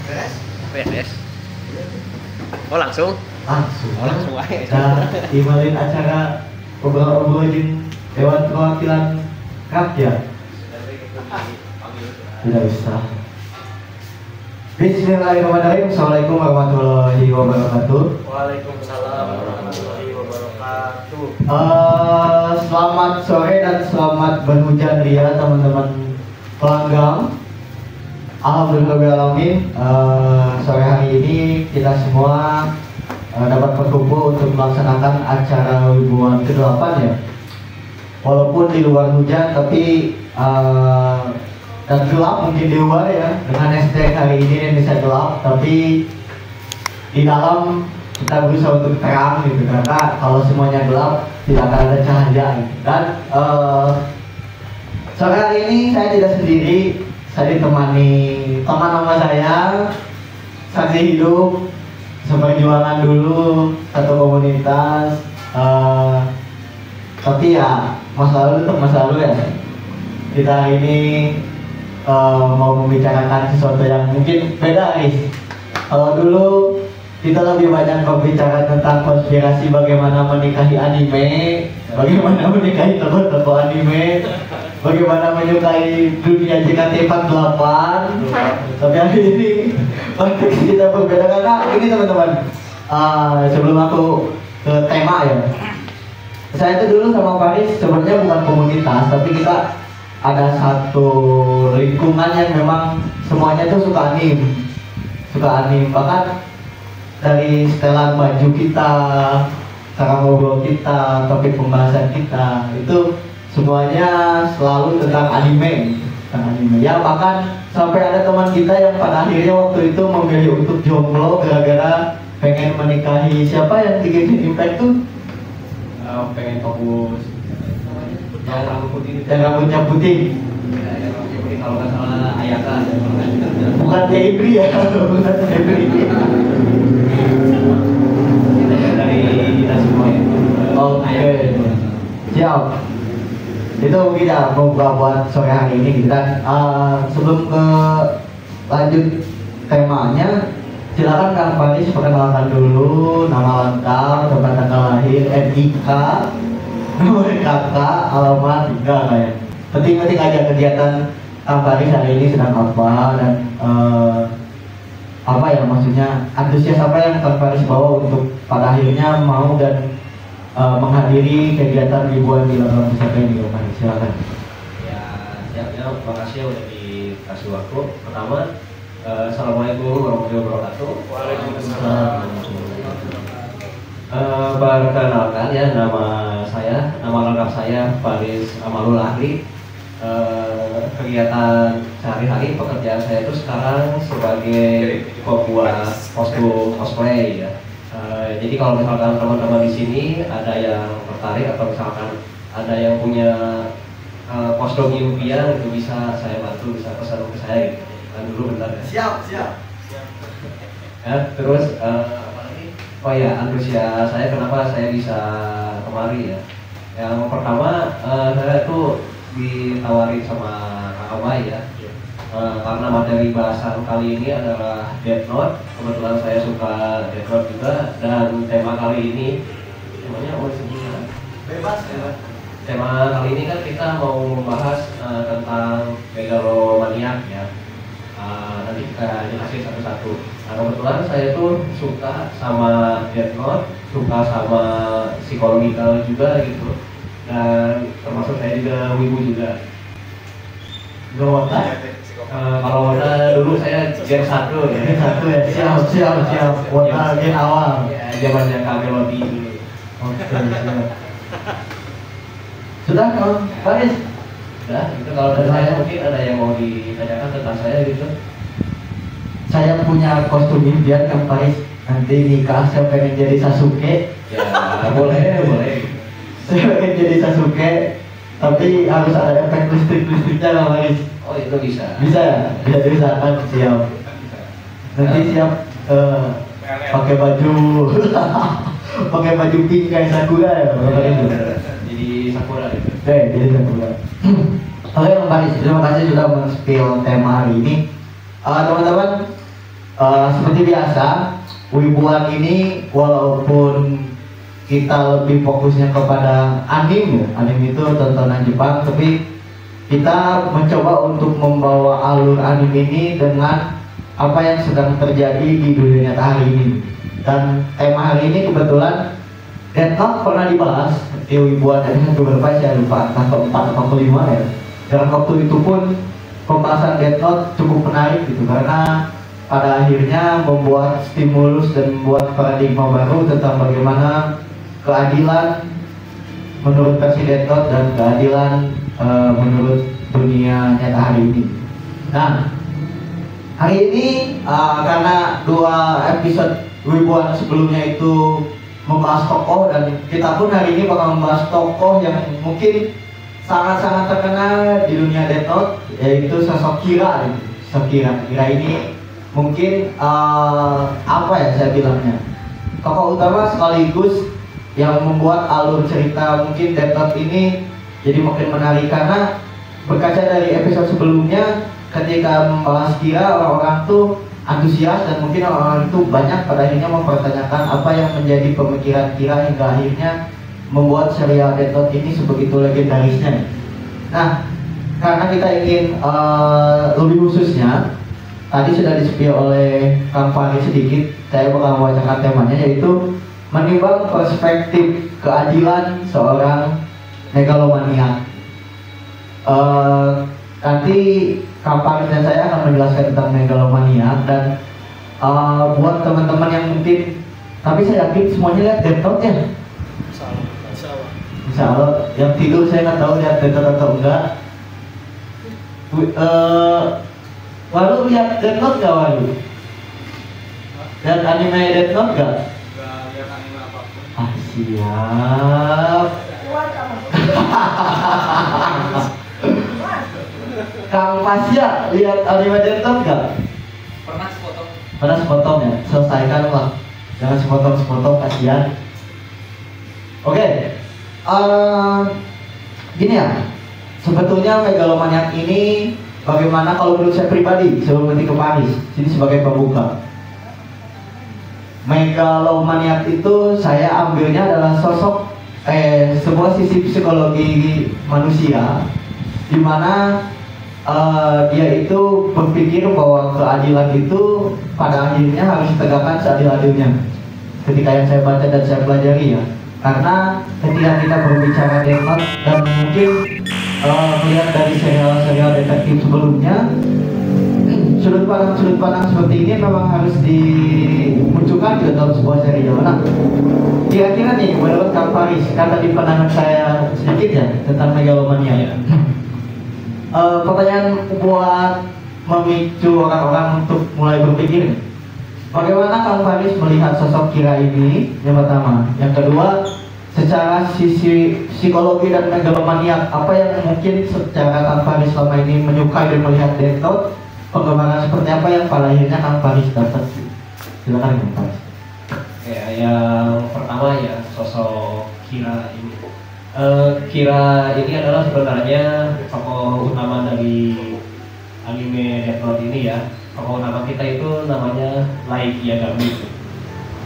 Beres. Oh langsung? Langsung aja. Nah, imalin acara obrol-obrol jeung Dewan Perwakilan Rakyat. Tidak usah. Bismillahirrahmanirrahim. Assalamualaikum warahmatullahi wabarakatuh. Waalaikumsalam warahmatullahi wabarakatuh. Selamat sore dan selamat berhujan ria teman-teman pelanggang. Alhamdulillahirrahmanirrahim. Sore hari ini kita semua dapat berkumpul untuk melaksanakan acara Wibuan ke-8 ya. Walaupun di luar hujan tapi dan gelap mungkin di luar ya, dengan hashtag hari ini Indonesia gelap, tapi di dalam kita berusaha untuk terang gitu, karena kalau semuanya gelap tidak akan ada cahaya gitu. Dan sore hari ini saya tidak sendiri, saya ditemani teman nama saya, saksi hidup, seperjuangan dulu satu komunitas, tapi ya masa lalu tetap masa lalu ya. Kita hari ini mau membicarakan sesuatu yang mungkin beda guys. Kalau dulu kita lebih banyak berbicara tentang konspirasi, bagaimana menikahi anime, bagaimana menikahi tokoh-tokoh anime, bagaimana menyukai dunia JKT48. Tapi hari ini kita berbeda karena ini teman-teman. Sebelum aku ke tema ya, saya itu dulu sama Paris sebenarnya bukan komunitas, tapi kita ada satu lingkungan yang memang semuanya tuh suka anime. Bahkan dari setelan baju kita, cara ngobrol kita, topik pembahasan kita itu semuanya selalu tentang anime. Ya, bahkan sampai ada teman kita yang pada akhirnya waktu itu memilih untuk jomblo gara-gara pengen menikahi siapa yang di Genshin Impact tuh, Pengen fokus yang rambut putih, yang rambutnya putih. Kalau nggak salah Ayaka. Bukan Febri ya, bukan Febri. Dari kita semua ya. Oke, siap. Itu mungkin ya mau buat sore hari ini gitu kan. Sebelum ke lanjut temanya, silakan Kang Faris perkenalkan dulu nama lengkap, tempat tanggal lahir, NIK, nomor kakak, alamat, enggak kayak. Penting-penting aja kegiatan Kang Faris hari ini sedang apa dan apa ya, maksudnya antusias apa yang Kang Faris bawa untuk pada akhirnya mau dan menghadiri kegiatan ribuan di Lapangan Pusaka ini. Kang Faris, silakan. Ya, siap ya. Makasih udah dikasih waktu. Pertama, Assalamualaikum warahmatullahi wabarakatuh. Waalaikumsalam. Perkenalkan ya, nama lengkap saya Faris Amalul Ahli. Kegiatan sehari-hari pekerjaan saya itu sekarang sebagai pembuat kostum cosplay ya. Jadi kalau misalkan teman-teman di sini ada yang tertarik atau misalkan ada yang punya kostum impian, itu bisa saya bantu, bisa pesan ke saya gitu. Kan dulu bentar ya. Siap. Ya, terus apalagi? Oh ya, antusias saya kenapa saya bisa kemari ya. Yang pertama, saya tuh ditawarin sama Kak Amai ya. Karena materi bahasan kali ini adalah Death Note. Kebetulan saya suka Death Note juga, dan tema kali ini temanya apa sih? Bebas ya. Tema kali ini kan kita mau membahas tentang megalomaniak ya. Nanti kita jelasin satu-satu. Nah, kebetulan saya tuh suka sama Death Note, suka sama psikologikal juga gitu. Dan termasuk saya juga wibu juga. Gawat. Kalau Wota dulu saya gen 1 ya. Siap. Wota gen awal. Ya, zamannya Kamelodi dulu. Oke, siap. Sudah Kang Faris? Udah, itu kalau dari saya mungkin ada yang mau ditanyakan tentang saya gitu. Saya punya kostum impian Kang Faris. Nanti nikah saya pengen jadi Sasuke. Ya, boleh. Saya pengen jadi Sasuke, tapi harus ada efek listrik-listriknya Kang Faris. Oh, itu bisa. Bisa ya? Bisa kan? Siap. Nanti siap pakai baju pakai baju pink kayak Sakura ya? Jadi Sakura gitu. Jadi Sakura. Oke Kang Faris, terima kasih sudah men-spill tema hari ini. Teman-teman, Seperti biasa, Wibuan ini walaupun kita lebih fokusnya kepada anime, anime itu tontonan Jepang, tapi kita mencoba untuk membawa alur anime ini dengan apa yang sedang terjadi di dunia nyata hari ini. Dan tema hari ini kebetulan Death Note pernah dibahas di Wibuan episode beberapa, saya lupa entah keempat atau kelima ya. Dan waktu itu pun pembahasan Death Note cukup menarik gitu, karena pada akhirnya membuat stimulus dan membuat paradigma baru tentang bagaimana keadilan menurut versi Death Note dan keadilan menurut dunia nyata hari ini. Nah, hari ini karena 2 episode Wibuan sebelumnya itu membahas tokoh, dan kita pun hari ini bakal membahas tokoh yang mungkin sangat-sangat terkenal di dunia Death Note, yaitu sosok Kira. Kira ini mungkin apa ya saya bilangnya, tokoh utama sekaligus yang membuat alur cerita mungkin Death Note ini jadi makin menarik, karena berkaca dari episode sebelumnya ketika membahas Kira, orang-orang tuh antusias dan mungkin orang-orang itu banyak pada akhirnya mempertanyakan apa yang menjadi pemikiran Kira hingga akhirnya membuat serial Death Note ini sebegitu legendarisnya. Nah, karena kita ingin lebih khususnya, tadi sudah di-spill oleh Kang Fahri sedikit, saya bakal membacakan temanya, yaitu menimbang perspektif keadilan seorang megalomaniak. Nanti Kang Fahri dan saya akan menjelaskan tentang megalomaniak, dan buat teman-teman yang mungkin, tapi saya yakin semuanya lihat Death Note ya. Insya Allah. Yang tidur saya nggak tahu lihat Death Note atau enggak. Walu lihat Death Note nggak Walu? Lihat anime Death Note nggak? Nggak lihat anime apapun. Ah, siap. Kang Pasya lihat anime Death Note nggak? Pernah sepotong. Pernah sepotong ya? Selesaikan lah, jangan sepotong-sepotong, kasihan. Oke, gini ya, sebetulnya megalomaniak ini bagaimana kalau menurut saya pribadi sebelum nanti ke Paris, ini sebagai pembuka. Megalomaniak itu saya ambilnya adalah sosok sebuah sisi psikologi manusia, di mana dia itu berpikir bahwa keadilan itu pada akhirnya harus ditegakkan seadil-adilnya. Ketika yang saya baca dan saya pelajari ya, karena ketika kita berbicara Death Note dan mungkin melihat dari serial-serial detektif sebelumnya, sudut pandang seperti ini memang harus dimunculkan di dalam sebuah serial. Nah, kira-kira nih menurut Kang Faris, kan tadi pandangan saya sedikit ya tentang megalomania. Pertanyaan buat memicu orang-orang untuk mulai berpikir, bagaimana Kang Faris melihat sosok Kira ini? Yang pertama, yang kedua, secara sisi psikologi dan megalomaniak, apa yang mungkin secara Kang Faris selama ini menyukai dan melihat Death Note, pengembangan seperti apa yang pada akhirnya Kang Faris dapat? Silakan Kang Faris. Ya, yang pertama ya sosok Kira ini. Kira ini adalah sebenarnya tokoh utama dari anime Death Note ini ya. Tokoh utama kita itu namanya Light Yagami.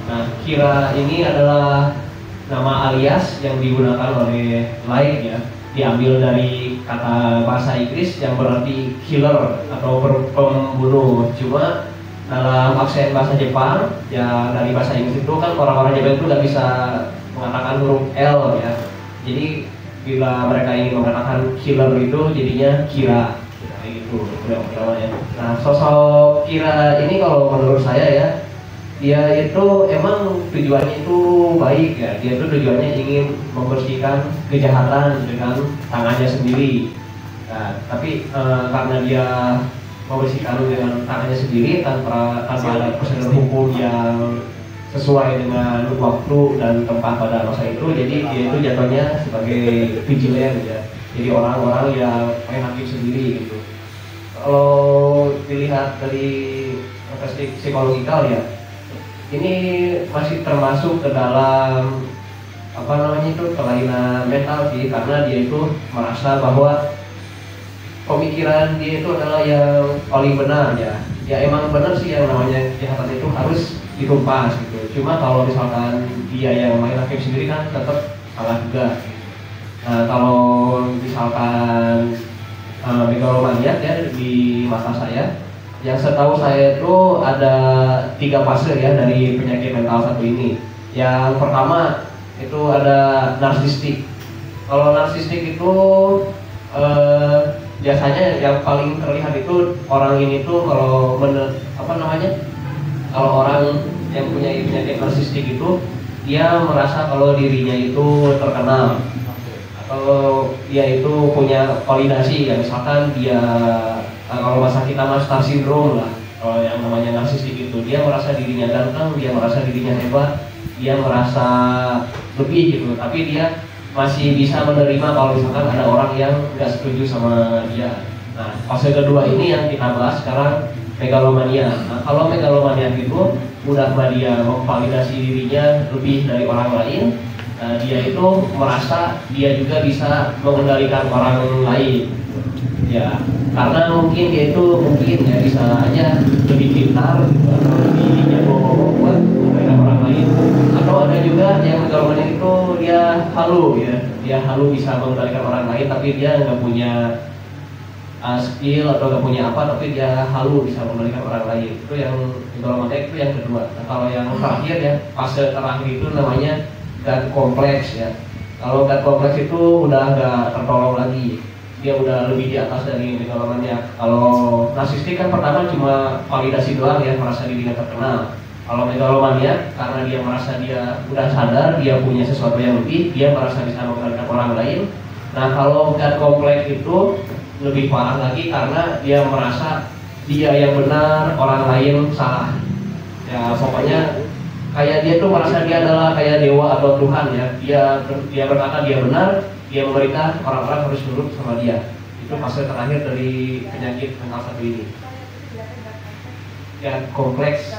Nah, Kira ini adalah nama alias yang digunakan oleh Light ya. Diambil dari kata bahasa Inggris yang berarti killer atau pembunuh. Cuma dalam aksen bahasa Jepang ya, dari bahasa Inggris itu kan orang-orang Jepang itu nggak bisa mengatakan huruf L ya. Jadi bila mereka ingin mengatakan killer itu jadinya Kira, kayak gitu namanya. Nah, sosok Kira ini kalau menurut saya ya, dia itu emang tujuannya itu baik ya. Dia itu tujuannya ingin membersihkan kejahatan dengan tangannya sendiri. Nah, tapi karena dia membersihkan dengan tangannya sendiri tanpa ada prosedur hukum yang sesuai dengan waktu dan tempat pada masa itu, jadi dia itu jatuhnya sebagai vigilante ya. Jadi orang-orang yang main hakim sendiri gitu. Kalau dilihat dari perspektif psikologikal ya, ini masih termasuk ke dalam apa namanya itu kelainan mental sih, karena dia itu merasa bahwa pemikiran dia itu adalah yang paling benar ya, ya emang benar sih yang namanya kejahatan itu harus ditumpas gitu. Cuma kalau misalkan dia yang main hakim sendiri kan tetap salah juga. Nah kalau misalkan megalomaniak ya di mata saya, yang setahu saya itu ada 3 fase ya dari penyakit mental satu ini. Yang pertama itu ada narsistik. Kalau narsistik itu biasanya yang paling terlihat itu orang ini tuh kalau kalau orang yang punya penyakit narsistik itu dia merasa kalau dirinya itu terkenal atau dia itu punya validasi ya, misalkan dia kalau bahasa kita mah star syndrome lah. Kalau yang namanya narsistik itu dia merasa dirinya ganteng, dia merasa dirinya hebat, dia merasa lebih gitu, tapi dia masih bisa menerima kalau misalkan ada orang yang nggak setuju sama dia. Nah, fase kedua ini yang kita bahas sekarang, megalomania. Nah, kalau megalomania itu udah dia memvalidasi dirinya lebih dari orang lain, dia itu merasa dia juga bisa mengendalikan orang lain. Ya, karena mungkin dia itu ya bisa aja lebih pintar atau lebih jago buat mengendalikan orang lain. Atau ada juga yang megalomania itu dia halu ya, dia halu bisa mengendalikan orang lain tapi dia nggak punya skill atau nggak punya apa, tapi dia halu bisa mengendalikan orang lain. Itu yang megalomania itu yang kedua. Nah, kalau yang terakhir ya, fase terakhir itu namanya God kompleks ya. Kalau God kompleks itu udah nggak tertolong lagi, dia udah lebih di atas dari megalomania. Kalau narsistik kan pertama cuma validasi doang ya, merasa dirinya terkenal. Kalau megalomania karena dia merasa dia udah sadar dia punya sesuatu yang lebih, dia merasa bisa mengendalikan orang lain. Nah kalau God kompleks itu lebih parah lagi karena dia merasa dia yang benar, orang lain salah. Ya pokoknya kayak dia tuh merasa dia adalah kayak dewa atau Tuhan ya. Dia berkata dia benar, dia memerintah, orang-orang harus nurut sama dia. Itu fase terakhir dari penyakit mental satu ini. Ya kompleks.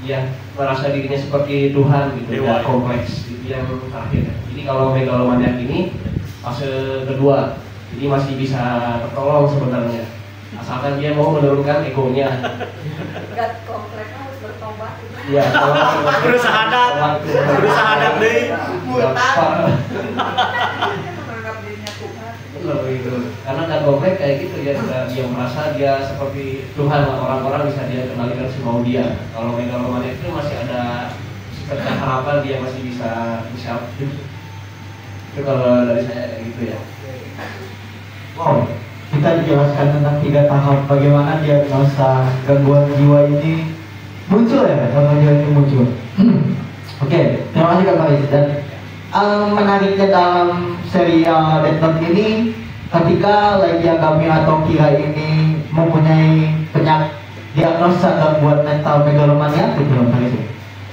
Ya merasa dirinya seperti Tuhan gitu. Ya kompleks. Itu yang terakhir. Jadi kalau megalomaniak ini fase kedua. Jadi masih bisa tertolong sebenarnya. Asalkan dia mau menurunkan egonya. God kompleks harus bertobat. Iya, berusaha adat deh. Menganggap dirinya Tuhan. Benar itu. Karena God kompleks kayak gitu ya, dia merasa dia seperti Tuhan, orang-orang bisa dia kendalikan semau dia. Kalau megalomania itu masih ada seperti harapan dia masih bisa. Itu kalau dari saya kayak gitu ya. Wow, kita dijelaskan tentang 3 tahap bagaimana diagnosa gangguan jiwa ini muncul ya, gangguan jiwa ini muncul. Oke, terima kasih Kak Faris. Dan menariknya dalam serial Death Note ini, ketika Light Yagami atau Kira ini mempunyai diagnosa gangguan mental megalomania, gitu Kak Faris.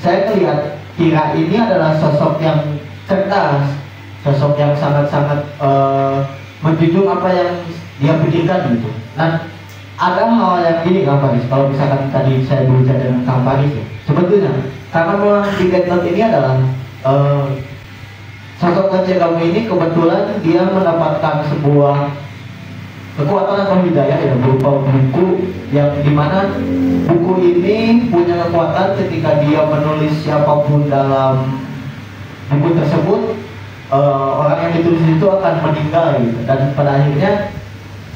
Saya melihat Kira ini adalah sosok yang cerdas, sosok yang sangat-sangat menjunjung apa yang dia pikirkan gitu. Nah, ada hal yang gini Kang Faris, kalau misalkan tadi saya berbicara dengan Kang Faris ya, sebetulnya karena memang di Death Note ini adalah sosok Yagami ini kebetulan dia mendapatkan sebuah kekuatan atau hidayah ya, berupa buku yang dimana buku ini punya kekuatan ketika dia menulis siapapun dalam buku tersebut, orang yang ditulis itu akan meninggal gitu. Dan pada akhirnya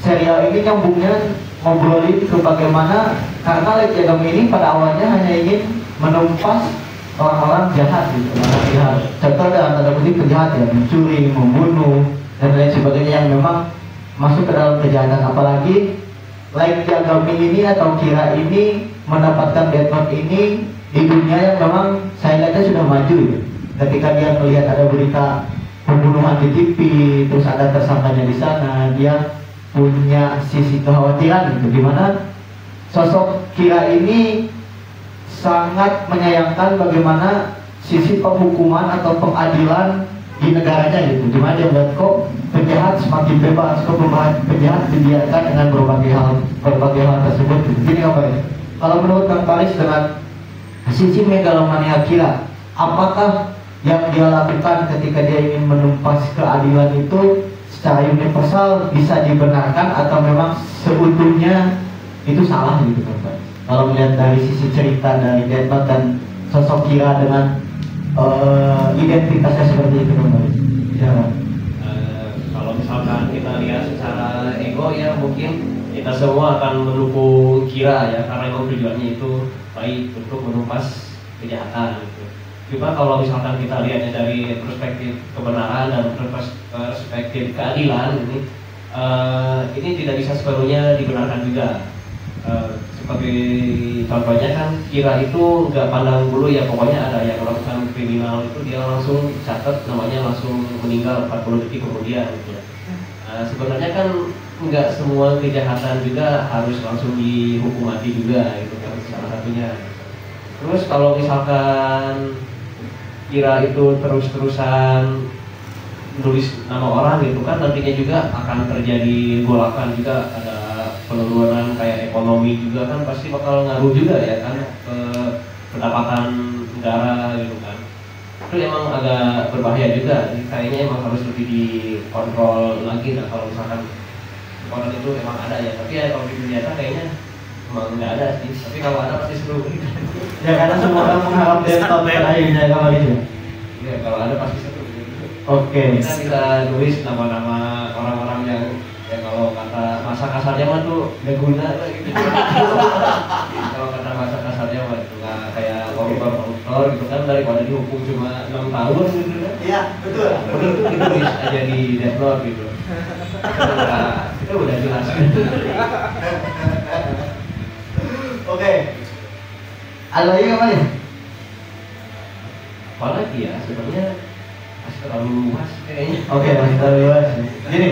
serial ini nyambungnya ngobrolin ke bagaimana karena Light Yagami ini pada awalnya hanya ingin menumpas orang-orang jahat gitu, orang jahat. Contoh dalam tanda kutip penjahat ya, mencuri, membunuh dan lain sebagainya yang memang masuk ke dalam kejahatan. Apalagi Light Yagami ini atau Kira ini mendapatkan Death Note ini di dunia yang memang saya lihatnya sudah maju gitu. Ketika dia melihat ada berita pembunuhan di TV, terus ada tersangkanya di sana, dia punya sisi kekhawatiran gitu, dimana sosok Kira ini sangat menyayangkan bagaimana sisi penghukuman atau pengadilan di negaranya gitu, dimana dia melihat kok penjahat semakin bebas, kok penjahat dibiarkan dengan berbagai hal tersebut gitu. Gini Kang Faris, kalau menurut Kang Faris dengan sisi megalomania Kira, apakah yang dia lakukan ketika dia ingin menumpas keadilan itu secara universal bisa dibenarkan atau memang seutuhnya itu salah gitu Kang Faris? kalau melihat dari sisi cerita dari Death Note dan sosok Kira dengan identitasnya seperti itu Bang Baris. Ya. Kalau misalkan kita lihat secara ego ya mungkin kita semua akan mendukung Kira ya karena memang tujuannya itu baik untuk menumpas kejahatan gitu. Cuma kalau misalkan kita lihatnya dari perspektif kebenaran dan perspektif keadilan ini tidak bisa sepenuhnya dibenarkan juga. Seperti contohnya kan Kira itu nggak pandang bulu ya pokoknya ada yang melakukan kriminal itu dia langsung catat namanya langsung meninggal 40 detik kemudian gitu. Sebenarnya kan nggak semua kejahatan juga harus langsung dihukum mati juga itu kan salah satunya. Terus kalau misalkan Kira itu terus-terusan nulis nama orang gitu kan nantinya juga akan terjadi golakan juga ada penurunan kayak ekonomi juga kan pasti bakal ngaruh juga ya kan ke pendapatan negara gitu kan. Itu emang agak berbahaya juga, kayaknya emang harus lebih dikontrol lagi nah kalau misalkan orang itu emang ada ya tapi ya kalau di dunia kayaknya emang nggak ada sih tapi kalau ada pasti seru. Ya karena semua orang mengharap Death Note akhirnya kalau gitu. Ya kalau ada pasti seru. Oke. Kita bisa nulis nama-nama orang-orang yang kalau kata masa kasarnya mah tuh gak guna gitu. Kalau kata masa kasarnya mah itu nggak kayak koruptor gitu kan daripada dihukum cuma 6 tahun gitu kan. Iya betul. Betul tuh ditulis aja di Death Note gitu. Itu udah jelas. Oke. Ada lagi apa ya? Apalagi ya sebenarnya masih terlalu luas kayaknya. Oke, masih terlalu luas. Gini,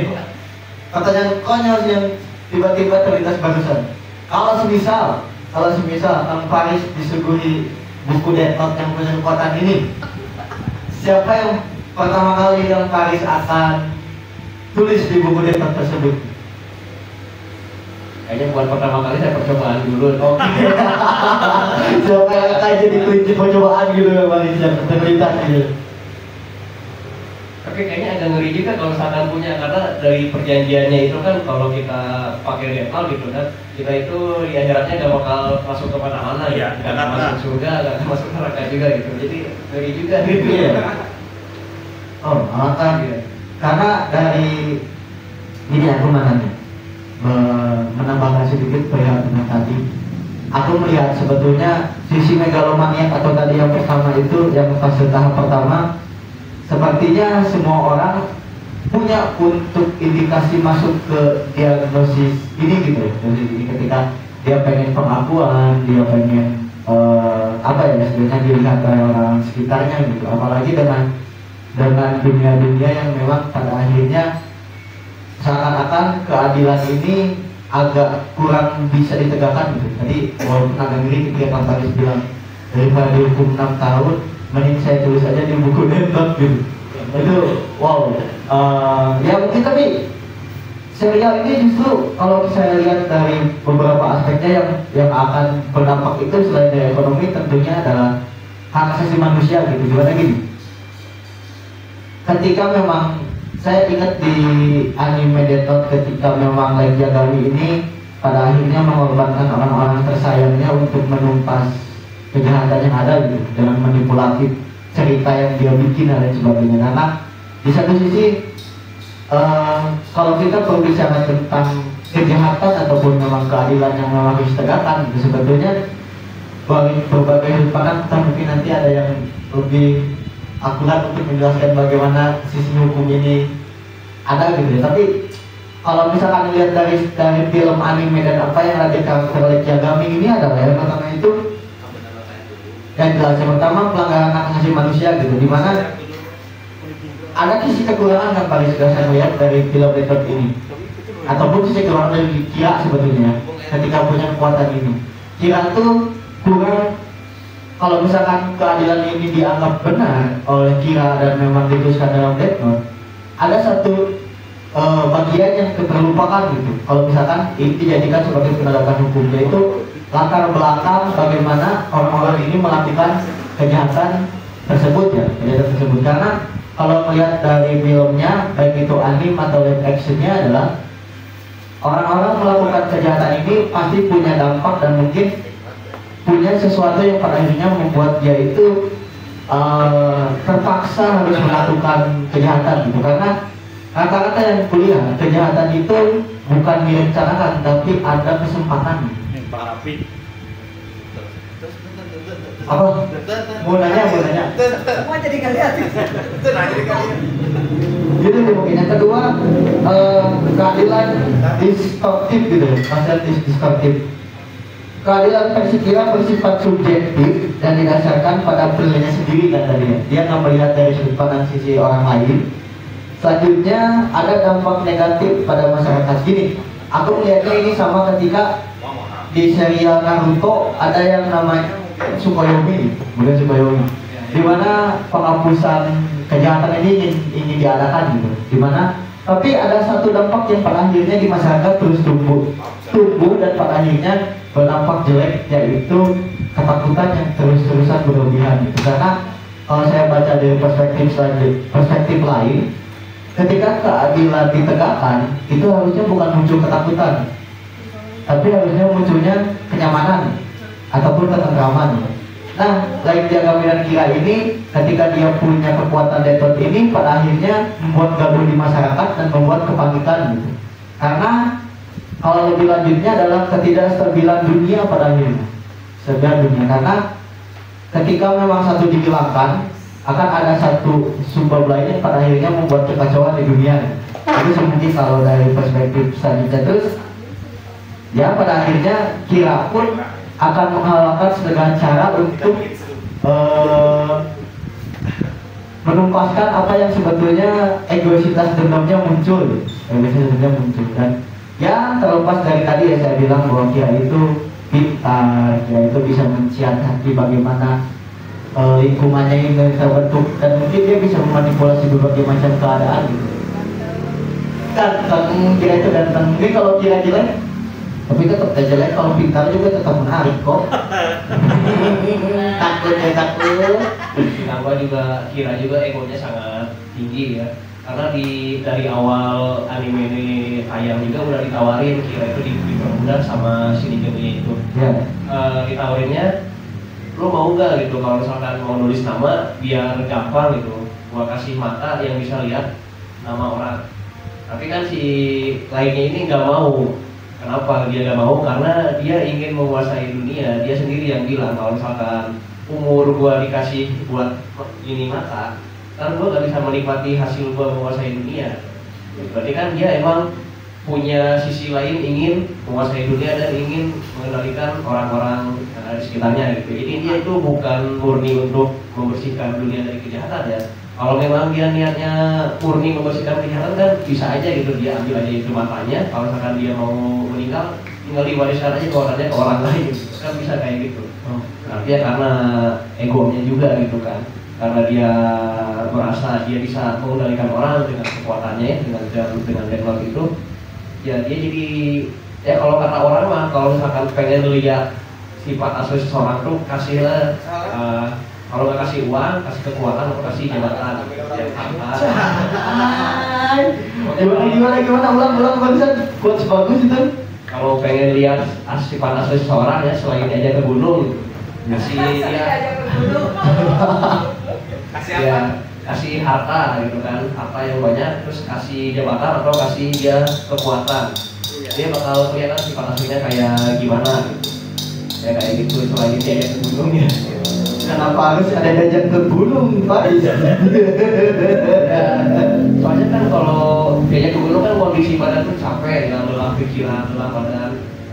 pertanyaan konyol yang tiba-tiba terlintas barusan. Kalau semisal Kang Faris disuguhi buku Death Note yang punya kekuatan ini, siapa yang pertama kali yang Faris akan tulis di buku Death Note tersebut? Kayaknya buat pertama kali saya percobaan dulu. Oke. Siapa yang akan jadi kelinci percobaan gitu ya Faris yang terlintas gitu? Tapi kayaknya agak ngeri juga kalau misalkan punya karena dari perjanjiannya itu kan kalau kita pakai Death Note gitu kan kita itu di akhiratnya gak bakal masuk ke mana-mana ya, gak akan masuk surga, gak akan masuk neraka juga gitu. Jadi ngeri juga gitu ya. Oh, maka karena dari ini aku makanya menambahkan sedikit perihal dengan tadi. Aku melihat sebetulnya sisi megalomaniak atau tadi yang pertama itu yang fase tahap pertama sepertinya semua orang punya untuk indikasi masuk ke diagnosis ini gitu. Jadi ketika dia pengen pengakuan, dia pengen apa ya sebenarnya dilihat oleh orang sekitarnya gitu. Apalagi dengan dunia-dunia yang memang pada akhirnya seakan-akan keadilan ini agak kurang bisa ditegakkan gitu. Jadi walaupun agak ngeri ketika Kang Faris bilang daripada dihukum 6 tahun mending saya tulis aja di buku Death Note gitu. Itu wow. Ya mungkin tapi serial ini justru kalau saya lihat dari beberapa aspeknya yang akan berdampak itu selain dari ekonomi tentunya adalah hak asasi manusia gitu. Gimana gini? Ketika memang saya ingat di anime Death Note ketika memang Light Yagami ini pada akhirnya mengorbankan orang-orang tersayangnya untuk menumpas kejahatan yang ada gitu dengan manipulatif cerita yang dia bikin dan lain sebagainya. Karena di satu sisi kalau kita berbicara tentang kejahatan ataupun memang keadilan yang memang harus ditegakkan gitu, sebetulnya berbagai merupakan mungkin nanti ada yang lebih akurat untuk menjelaskan bagaimana sisi hukum ini ada gitu ya. Tapi kalau misalkan lihat dari film anime dan apa yang ada karakter Light Yagami ini adalah yang pertama itu yang jelas yang pertama pelanggaran hak asasi manusia gitu, dimana ada sisi kekurangan yang paling sudah saya lihat dari film Death Note ini ataupun sisi kekurangan dari Kira sebetulnya ketika punya kekuatan ini. Kira tuh kurang. Kalau misalkan keadilan ini dianggap benar oleh Kira dan memang dituliskan dalam Death Note, ada satu bagian yang terlupakan gitu. Kalau misalkan ini dijadikan sebagai penegakan hukum, yaitu latar belakang bagaimana orang-orang ini melakukan kejahatan tersebut ya, kejahatan tersebut. Karena kalau melihat dari filmnya, baik itu anime atau live actionnya adalah orang-orang melakukan kejahatan ini pasti punya dampak dan mungkin punya sesuatu yang pada akhirnya membuat dia itu terpaksa harus melakukan kejahatan gitu. Karena kata-kata yang kuliah, kejahatan itu bukan direncanakan tapi ada kesempatan. Pak Rafi. Apa? Mau nanya? Semua jadi ngeliat. Itu nanya di kalian. Gitu nih mungkin. Yang kedua, keadilan distortif gitu, masalah distortif. Keadilan versi Kira bersifat subjektif dan didasarkan pada penilaiannya sendiri kan tadi. Dia nggak melihat dari sudut pandang sisi orang lain. Selanjutnya ada dampak negatif pada masyarakat. Gini, aku melihatnya ini sama ketika di serial Naruto ada yang namanya Tsukuyomi, bukan Tsukuyomi, di mana penghapusan kejahatan ini ingin diadakan gitu. Di mana tapi ada satu dampak yang pada akhirnya di masyarakat terus tumbuh dan pada akhirnya berdampak jelek, yaitu ketakutan yang terus-terusan berlebihan gitu. Karena kalau saya baca dari perspektif lain, ketika keadilan ditegakkan itu harusnya bukan muncul ketakutan, tapi harusnya munculnya kenyamanan ataupun ketentraman. Nah, Light Yagami dan Kira ini ketika dia punya kekuatan Deton ini pada akhirnya membuat gaduh di masyarakat dan membuat kepanikan gitu. Karena kalau lebih lanjutnya adalah ketidakstabilan dunia pada akhirnya. Stabilan dunia, karena ketika memang satu dihilangkan akan ada satu sumber lain yang pada akhirnya membuat kekacauan di dunia. Itu seperti kalau dari perspektif selanjutnya. Terus ya pada akhirnya Kira pun akan menghalalkan segala cara untuk menumpaskan apa yang sebetulnya egoisitas dendamnya muncul. Dan ya terlepas dari tadi ya saya bilang bahwa Kira itu pintar, Kira itu bisa mensiasati bagaimana lingkungannya ini terbentuk, dan mungkin dia bisa memanipulasi berbagai macam keadaan gitu. Ganteng, Kira itu ganteng. Mungkin kalau Kira jelek, tapi tetap jelek, kalau pintar juga tetap menarik kok. Takut. Ditambah juga Kira juga egonya sangat tinggi ya. Karena dari awal anime ini tayang juga udah ditawarin Kira itu dipermudah sama Shinigami itu. Ya. Ditawarinnya, lo mau nggak gitu kalau misalkan mau nulis nama biar gampang gitu, gua kasih mata yang bisa lihat nama orang. Tapi kan si lainnya ini nggak mau. Kenapa dia nggak mau? Karena dia ingin menguasai dunia. Dia sendiri yang bilang kalau misalkan umur gua dikasih buat ini mata, kan gua nggak bisa menikmati hasil gua menguasai dunia. Berarti kan dia emang punya sisi lain, ingin menguasai dunia dan ingin mengendalikan orang-orang di sekitarnya gitu. Jadi dia itu bukan murni untuk membersihkan dunia dari kejahatan ya. Kalau memang dia niatnya murni membersihkan kejahatan kan bisa aja gitu, dia ambil aja itu matanya. Kalau misalkan dia mau meninggal, tinggal diwariskan aja keluarannya ke orang lain, kan bisa kayak gitu. Nah, dia karena egonya juga gitu kan, karena dia merasa dia bisa mengendalikan orang dengan kekuatannya, dengan deadlock itu, ya dia jadi ya kalau kata orang mah kalau misalkan pengen lihat sifat asli seseorang tuh kasihlah kalau nggak kasih uang, kasih kekuatan atau kasih jabatan yang harta. Gimana ulang barusan quotes bagus itu. Kalau pengen lihat sifat asli seseorang ya selain aja ke gunung, kasih dia Kasih ya apa? kasih harta gitu kan, harta yang banyak, terus kasih jabatan atau kasih dia kekuatan, dia bakal kelihatan sifat aslinya kayak gimana gitu. Ya kayak gitu selain dia ke gunungnya. Kenapa harus ada diajak ke gunung, Pak? Ya, soalnya kan kalau diajak ke gunung kan kondisi badan tuh capek, ya, lelah pikiran, lelah badan,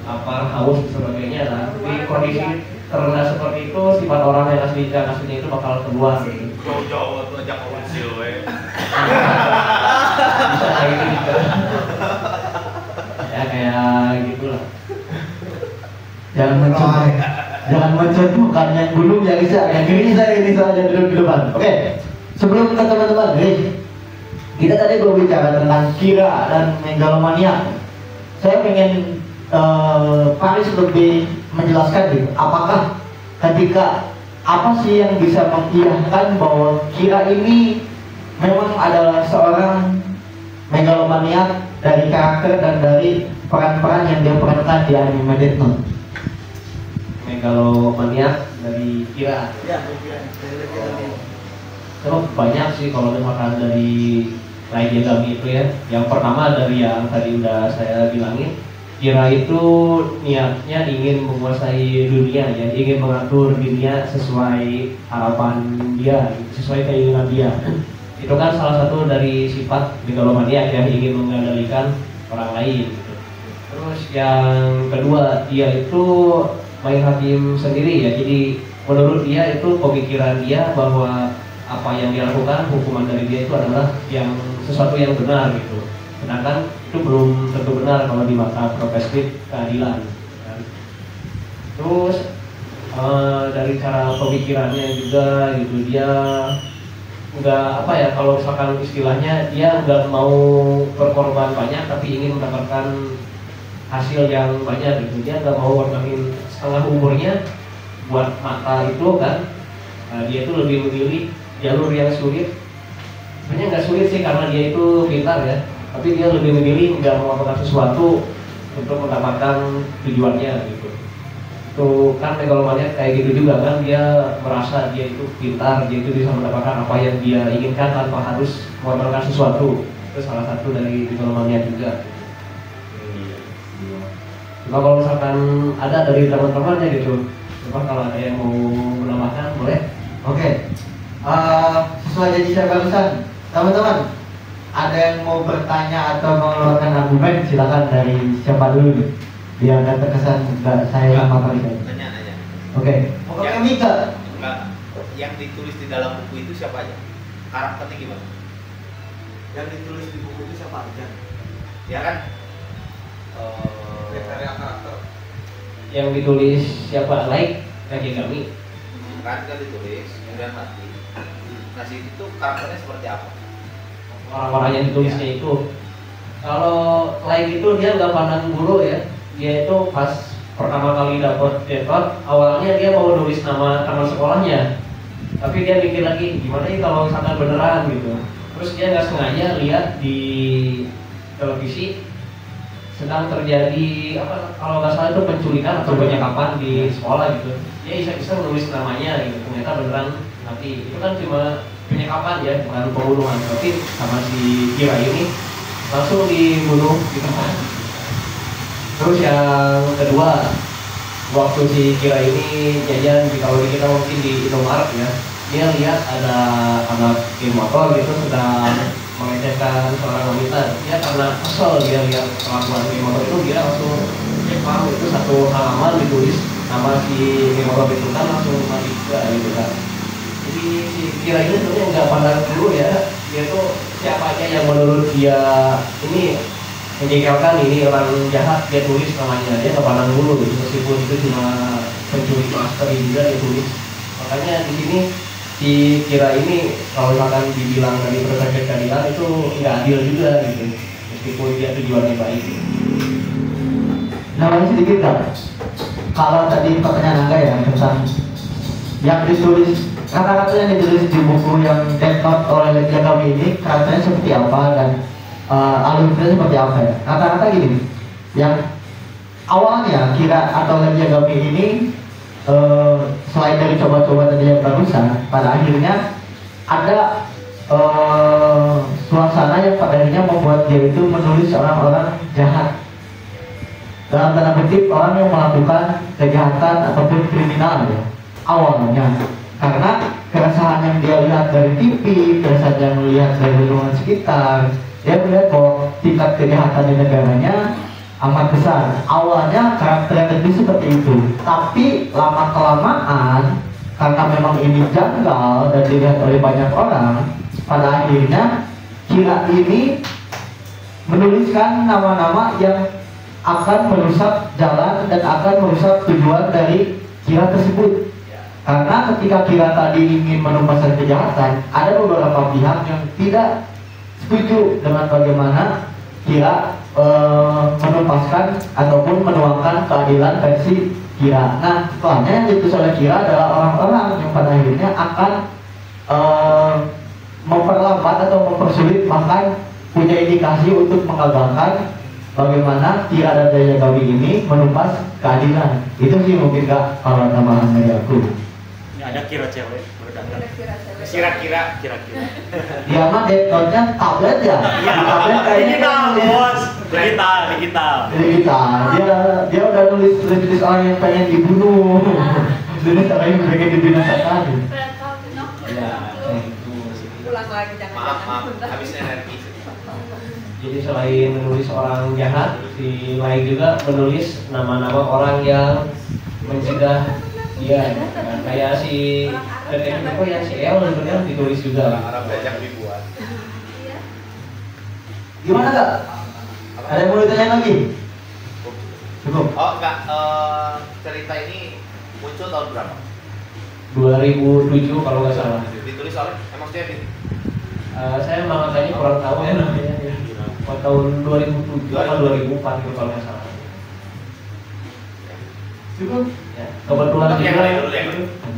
lapar, haus dan sebagainya. Nah, di kondisi terendah seperti itu, sifat orang yang aslinya itu bakal keluar. Gitu. Jauh-jauh tuh ajak konsil we. Bisa kayak gitu juga. Ya kayak gitulah. Jangan mencontohkan yang gunung yang bisa, yang gini saya ini saja duduk di depan. Oke, sebelum ke teman-teman, kita tadi berbicara tentang Kira dan megalomania. Saya pengen Paris lebih menjelaskan gitu, apakah ketika apa sih yang bisa mengiyahkan bahwa Kira ini memang adalah seorang megalomania dari karakter dan dari peran-peran yang dia perankan di anime Death Note. megalomaniak dari Kira. Ya, kira. Terus banyak sih kalau misalkan dari Raijagami itu ya. Yang pertama dari yang tadi udah saya bilangin, Kira itu niatnya ingin menguasai dunia ya, ingin mengatur dunia sesuai harapan dia, sesuai keinginan dia. Itu kan salah satu dari sifat megalomaniak ya, ingin mengendalikan orang lain gitu. Terus yang kedua, dia itu main hakim sendiri ya. Jadi menurut dia itu pemikiran dia bahwa apa yang dia lakukan, hukuman dari dia itu adalah yang sesuatu yang benar gitu. Sedangkan itu belum tentu benar kalau di mata perspektif keadilan kan. Terus dari cara pemikirannya juga gitu, dia nggak apa ya, kalau misalkan istilahnya dia nggak mau berkorban banyak tapi ingin mendapatkan hasil yang banyak gitu. Dia nggak mau korbanin setengah umurnya buat mata itu kan. Dia itu lebih memilih jalur yang sulit. Sebenarnya nggak sulit sih karena dia itu pintar ya, tapi dia lebih memilih nggak melakukan sesuatu untuk mendapatkan tujuannya gitu. Itu kan megalomaniak kayak gitu juga kan, dia merasa dia itu pintar, dia itu bisa mendapatkan apa yang dia inginkan tanpa harus mengorbankan sesuatu. Itu salah satu dari megalomaniak juga. Coba kalau misalkan ada dari teman-temannya gitu, coba kalau ada yang mau menambahkan boleh. Oke. Sesuai janji saya barusan, teman-teman, ada yang mau bertanya atau mengeluarkan argumen, silakan dari siapa dulu nih, biar nggak terkesan nggak saya sama kali ini. Nanya. Oke. Pokoknya Mika. Enggak. Yang ditulis di dalam buku itu siapa aja? Karakternya gimana? Yang ditulis di buku itu siapa aja? Ya kan? Kriteria karakter. Yang ditulis siapa? Like Raijagami. Kan ditulis, kemudian mati. Nah, itu karakternya seperti apa? Orang-orang yang ditulisnya itu, kalau lain itu dia nggak pandang bulu ya. Dia itu pas pertama kali dapat detot, awalnya dia mau nulis nama teman sekolahnya, tapi dia mikir lagi gimana nih kalau misalkan beneran gitu. Terus dia nggak sengaja lihat di televisi sedang terjadi apa, kalau nggak salah itu penculikan atau penyekapan di sekolah gitu. Dia bisa menulis namanya gitu, ternyata beneran mati. Itu kan cuma penyekapan ya, bukan pembunuhan. Tapi sama si Kira ini langsung dibunuh di tempat. Terus yang kedua, waktu si Kira ini jajan kalau di kita mungkin di Indomaret ya, dia lihat ada anak geng motor gitu sedang melecehkan seorang wanita. Dia karena kesel dia lihat kelakuan geng motor itu, dia langsung cek itu satu halaman ditulis nama si geng motor itu kan, langsung mati juga gitu kan. Jadi si Kira ini sebenarnya nggak pandang dulu ya, dia tuh siapa aja yang menurut dia ini menjengkelkan, ini orang jahat, dia tulis namanya. Dia nggak pandang dulu gitu, meskipun itu cuma pencuri masker juga dia tulis. Makanya di sini si Kira ini kalau misalkan dibilang dari perspektif keadilan itu nggak adil juga gitu, meskipun dia tujuannya baik. Namanya sedikit kan? Kalau tadi pertanyaan Angga ya tentang yang ditulis, kata-kata yang ditulis di buku yang Death Note oleh Raijagami ini karakternya seperti apa dan alurnya seperti apa ya? Kata-kata gini, yang awalnya Kira atau Raijagami ini selain dari coba-coba tadi yang barusan, pada akhirnya ada suasana yang pada akhirnya membuat dia itu menulis orang-orang jahat, dalam tanda kutip orang yang melakukan kejahatan ataupun kriminal ya awalnya, karena keresahan yang dia lihat dari TV, keresahan yang melihat dari lingkungan sekitar, dia melihat bahwa tingkat kejahatan di negaranya amat besar. Awalnya karakternya itu seperti itu, tapi lama kelamaan karena memang ini janggal dan dilihat oleh banyak orang, pada akhirnya Kira ini menuliskan nama-nama yang akan merusak jalan dan akan merusak tujuan dari Kira tersebut. Karena ketika Kira tadi ingin menuntaskan kejahatan, ada beberapa pihak yang tidak setuju dengan bagaimana Kira menuntaskan ataupun menuangkan keadilan versi Kira. Nah, setelahnya yang ditulis oleh Kira adalah orang-orang yang pada akhirnya akan memperlambat atau mempersulit, bahkan punya indikasi untuk mengagalkan bagaimana Kira dan Daya Gawi ini menumpas keadilan. Itu sih mungkin Kak kalau tambahan dari aku. Ini ada kira cewek baru datang. Kira-kira Dia mah Death Note-nya tablet ya. Iya, Tablet kayaknya digital bos, digital. Jadi kita, dia udah nulis orang yang pengen dibunuh. Jadi orang yang pengen dibinasakan. Ya, itu sih. Pulang lagi jangan maaf habis energi. Jadi selain menulis orang jahat, si Lai juga menulis nama-nama orang yang mencegah dia. Nah, kayak si detektif apa yang si El sebenarnya ditulis juga. Orang-orang belajar dibuat. Gimana Kak? Ada yang mau ditanyain lagi? Cukup. Oh enggak, cerita ini muncul tahun berapa? 2007 kalau nggak salah. Ditulis oleh emang Kevin. Saya makanya kurang tahu ya namanya. Tahun 2007 atau 2004 gitu kalau nggak salah. Cukup. Ya, kebetulan Tapi yang juga lain dulu ya.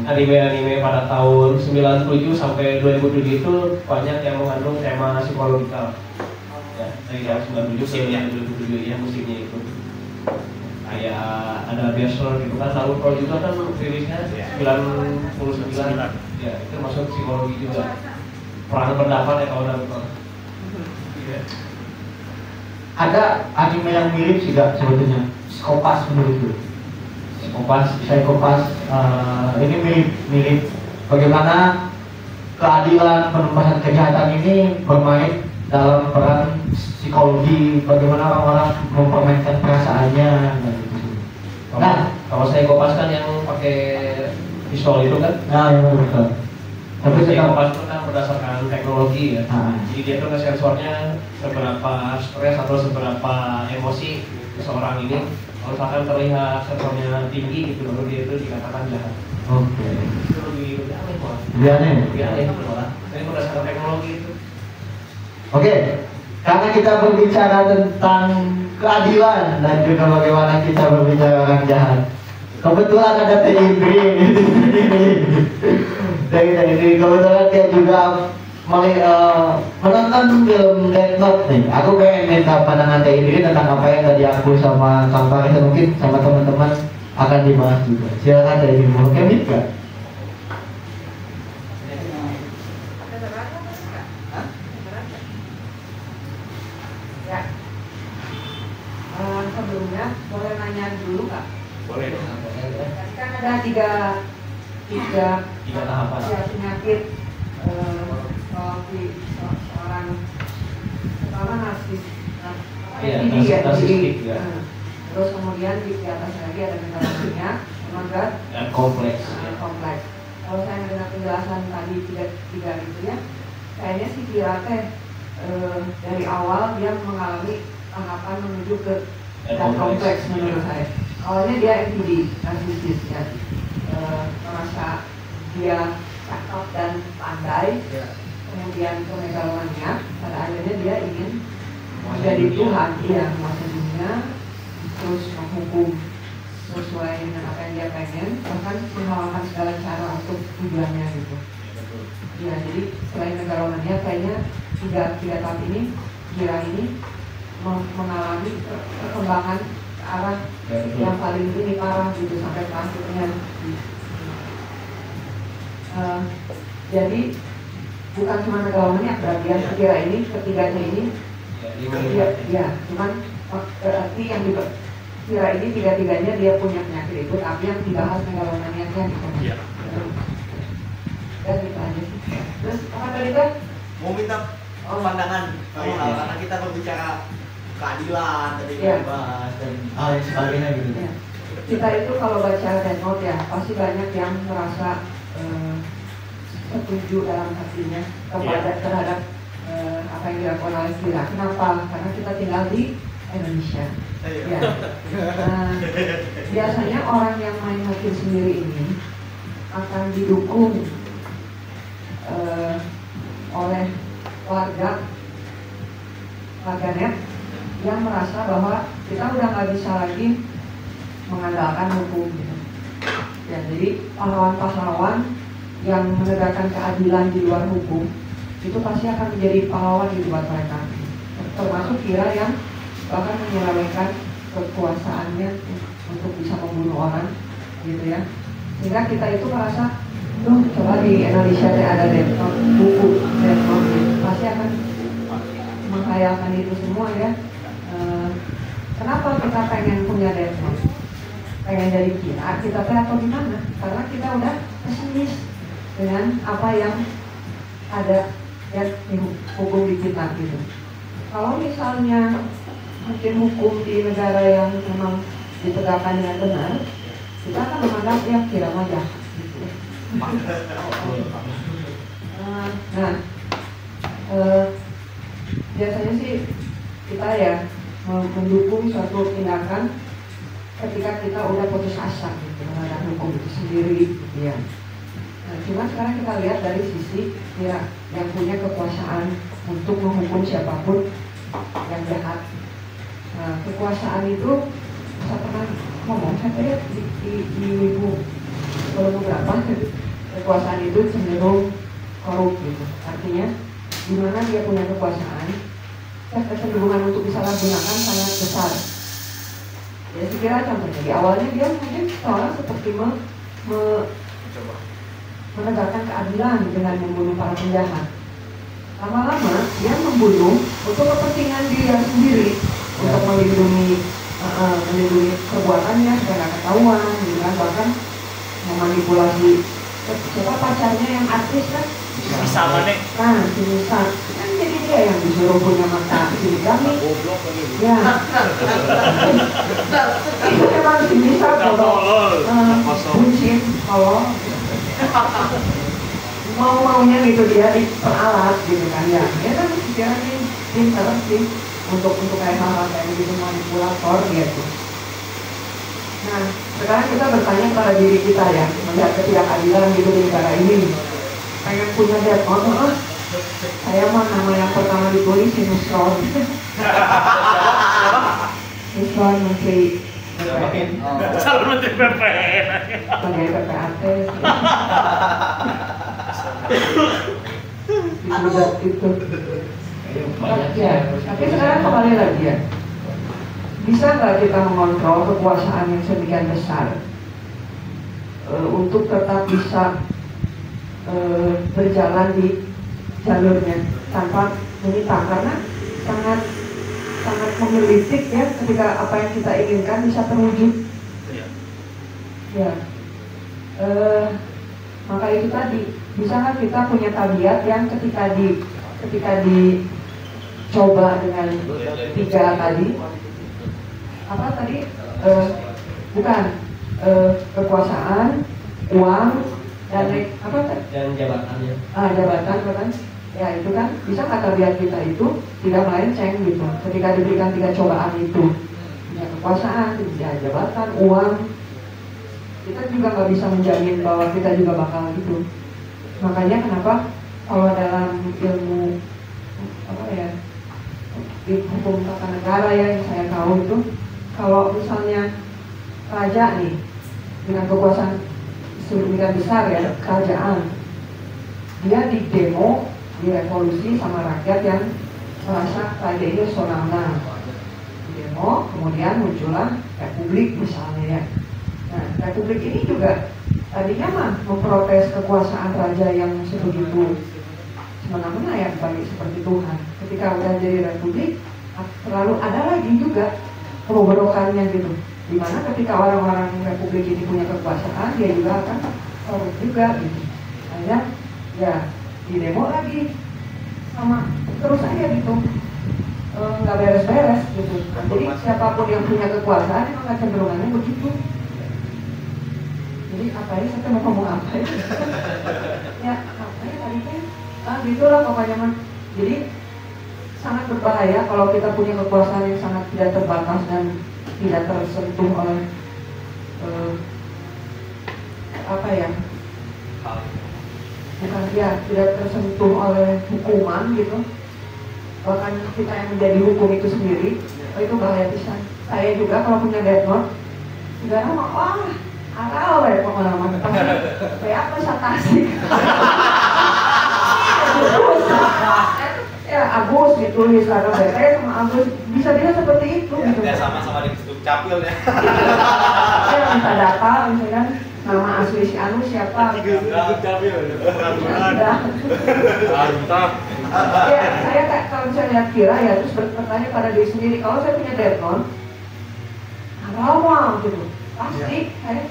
anime-anime pada tahun 97 sampai 2007 itu banyak yang mengandung tema psikologikal. Ya, dari tahun 97 ke Musimnya. 2007 ya musimnya itu. Kayak ada Berserk gitu kan, Naruto juga kan rilisnya Ya. 99. Ya, itu masuk psikologi juga. Perang pendapat ya kalau Naruto. Iya. Ada anime yang mirip sih Kak sebetulnya. Psikopas menurutku. Psikopas ini mirip bagaimana keadilan penumpasan kejahatan ini bermain dalam peran psikologi, bagaimana orang-orang mempermainkan perasaannya dan gitu. Nah, Kalau saya kopas kan yang pakai pistol itu kan. nah yang betul. Tapi Tapi sekarang kopas itu kan berdasarkan teknologi ya. Ah. Jadi dia tuh sensornya seberapa stres atau seberapa emosi seseorang ini. Kalau misalkan terlihat sensornya tinggi gitu, baru dia itu dikatakan jahat. oke. Itu lebih aneh malah. Lebih aneh. Lebih aneh malah. Tapi berdasarkan teknologi itu. Oke, karena kita berbicara tentang keadilan dan juga bagaimana kita berbicara orang jahat. Kebetulan ada Teh Indri di sini. Teh Indri kebetulan dia juga menonton film Death Note nih. Aku pengen minta pandangan Teh Indri tentang apa yang tadi aku sama Kang Faris dan mungkin sama teman-teman akan dibahas juga. Silakan Teh Indri, mau kemit nggak? Ya. Sebelumnya boleh nanya dulu Kak. Boleh dong. Tadi kan ada tiga Tiga tahapan. ya, penyakit seorang pertama narsis. Iya, NPD ya, narsistik, NPD. ya. Terus kemudian di atas lagi ada megalomania, kemudian Dan kompleks. kompleks. Kalau saya mendengar penjelasan tadi tiga itu ya, kayaknya sih kira teh dari awal dia mengalami tahapan menuju ke dan kompleks menurut saya. Awalnya dia NPD, narsisis ya, merasa dia cakep dan pandai, kemudian ke megalomania, pada akhirnya dia ingin menjadi Tuhan, iya, menguasai dunia, terus menghukum sesuai dengan apa yang dia pengen, bahkan menghalalkan segala cara untuk tujuannya gitu. Ya, jadi selain megalomania, kayaknya tiga tahap ini, Kira ini mengalami perkembangan ke arah Ya, betul. yang paling ini parah gitu sampai ke akhirnya. Jadi bukan cuma megalomania, berarti yang Kira ini, ketiganya ini, ya, cuman berarti yang Kira ini tiga-tiganya dia punya penyakit itu, tapi yang dibahas megalomania kan gitu. Iya. Dan gitu aja sih. Terus apa tadi kan? Mau minta pandangan kamu Iya. karena kita berbicara keadilan tadi Iya. kita bahas dan hal yang sebagainya gitu. Ya. Kita itu kalau baca Death Note ya pasti banyak yang merasa setuju dalam hatinya kepada terhadap apa yang dilakukan oleh Kira. Kenapa? Karena kita tinggal di Indonesia. Ya. Nah, biasanya orang yang main hakim sendiri ini akan didukung oleh warganet yang merasa bahwa kita udah nggak bisa lagi mengandalkan hukum gitu. Ya, jadi pahlawan-pahlawan yang menegakkan keadilan di luar hukum itu pasti akan menjadi pahlawan di buat mereka, termasuk Kira yang bahkan menyelewengkan kekuasaannya untuk bisa membunuh orang, gitu ya. Sehingga kita itu merasa, coba di Indonesia ada Death Note, buku Death Note, gitu. Pasti akan menghayalkan itu semua ya. Kenapa kita pengen punya Death Note? Pengen jadi kira kita atau gimana? Karena kita udah pesimis dengan apa yang ada yang hukum di kita gitu. Kalau misalnya mungkin hukum di negara yang memang ditegakkan dengan benar, kita akan menganggap ya kira aja gitu. Biasanya sih kita ya mendukung suatu tindakan ketika kita udah putus asa gitu terhadap hukum itu sendiri gitu ya. Nah, cuma sekarang kita lihat dari sisi ya, yang punya kekuasaan untuk menghukum siapapun yang jahat. Nah, kekuasaan itu saya pernah ngomong, saya lihat di ibu beberapa kekuasaan itu cenderung korup gitu. Artinya di mana dia punya kekuasaan, kecenderungan untuk disalahgunakan sangat besar. Ya, saya kira contohnya di awalnya dia mungkin seorang seperti menegakkan keadilan dengan membunuh para penjahat. Lama-lama dia membunuh untuk kepentingan dia sendiri, untuk melindungi perbuatannya supaya nggak ketahuan, gitu kan, bahkan memanipulasi siapa pacarnya yang artis kan. Bisa mana? Nah, si Nisa kan jadi dia yang disuruh punya mata sini kami. Ya. Itu memang si Nisa kalau buncit kalau mau-maunya gitu dia diperalat gitu kan ya. Dia kan pikirannya pintar sih untuk kayak hal-hal kayak gitu, manipulator gitu. Nah, sekarang kita bertanya pada diri kita ya, melihat ketidakadilan gitu di negara ini. Pengen punya Death Note, saya mah nama yang pertama ditulis Sinusron. Sinusron Menteri BPN. Calon Menteri BPN. Sebagai PPAT. Itu. Ya, tapi sekarang kembali lagi ya. Bisa nggak kita mengontrol kekuasaan yang sedemikian besar untuk tetap bisa berjalan di jalurnya tanpa meminta, karena sangat menggelitik ya ketika apa yang kita inginkan bisa terwujud. Ya, maka itu tadi, bisakah kita punya tabiat yang ketika dicoba dengan tiga tadi, apa tadi? Bukan kekuasaan, uang, dan jabatannya. Jabatan kan? Ya itu kan bisa kata tabiat kita itu tidak melenceng gitu. Ketika diberikan tiga cobaan itu, ya kekuasaan, ya jabatan, uang, kita juga nggak bisa menjamin bahwa kita juga bakal gitu. Makanya kenapa kalau dalam ilmu apa ya, di hukum tata negara ya yang saya tahu itu, kalau misalnya raja nih dengan kekuasaan sedemikian besar ya, kerajaan, dia di demo, di revolusi sama rakyat yang merasa raja itu sonana. Di demo, kemudian muncullah republik misalnya ya. Nah, republik ini juga tadinya mah memprotes kekuasaan raja yang sebegitu semena-mena ya, bagi seperti Tuhan. Ketika udah jadi republik, selalu ada lagi juga kebobrokannya gitu. Dimana ketika orang-orang republik ini punya kekuasaan, dia juga akan korup juga gitu. Akhirnya ya di demo lagi sama terus aja gitu, nggak beres-beres gitu. Jadi siapapun yang punya kekuasaan emang kecenderungannya begitu. Jadi apa ya, saya mau ngomong apa ya? Ya apa ya tadi kan? Gitulah pokoknya mah. Jadi sangat berbahaya kalau kita punya kekuasaan yang sangat tidak terbatas dan tidak tersentuh oleh apa ya, bukan ya, tidak tersentuh oleh hukuman gitu. Bahkan kita yang menjadi hukum itu sendiri, itu bahaya pisan. Saya juga kalau punya Death Note, tidak nama, wah, akal ya pengalaman pasti kayak apa satasi. Ya Agus gitu tulis karena bete sama Agus, bisa dia seperti itu Ya, gitu. ya sama-sama di Facebook capil ya. Dia minta data misalkan nama asli si Anu siapa. Udah. Ya, saya kalau misalnya lihat Kira ya terus bertanya pada diri sendiri, kalau saya punya telepon, lama gitu, pasti saya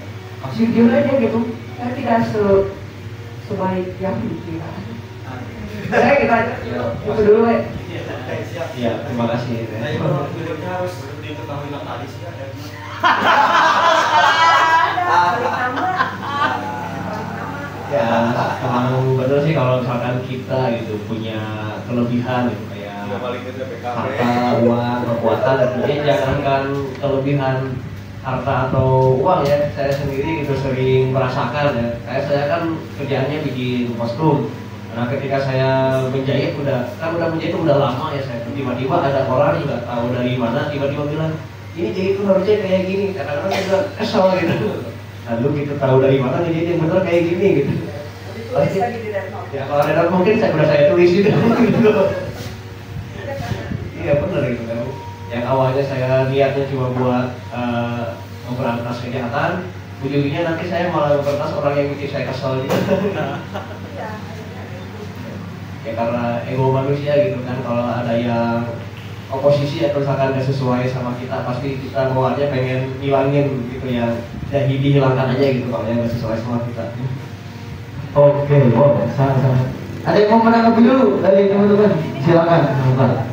jujur aja gitu, saya tidak sebaik yang dikira. Saya kita itu dulu ya. Iya, terima kasih. Videonya harus diketahui notaris ya. Ya, emang bener sih kalau misalkan kita gitu punya kelebihan gitu kayak Yang paling gede PKB. harta, uang, kekuatan, ya jangankan kelebihan harta atau uang ya, saya sendiri itu sering merasakan ya. Kayak saya kan kerjaannya bikin kostum. Nah ketika saya menjahit udah menjahit udah lama ya, saya tiba-tiba ada orang juga tahu dari mana tiba-tiba bilang ini jahit tuh harusnya kayak gini, kadang-kadang saya juga kesel gitu. Lalu kita tahu dari mana nih yang bener kayak gini gitu. Tulis lagi di laptop. Ya kalau ada mungkin saya tulis gitu. Iya bener gitu kan. Yang awalnya saya niatnya cuma buat memberantas kejahatan, ujungnya nanti saya malah memberantas orang yang bikin saya kesel gitu. Ya karena ego manusia gitu kan, kalau ada yang oposisi atau misalkan gak sesuai sama kita, pasti kita bawaannya pengen ngilangin gitu ya, jadi dihilangkan aja gitu kalau yang gak sesuai sama kita. Oke, wow, sangat. Ada yang mau menanggapi dulu dari teman-teman? Silakan, teman-teman.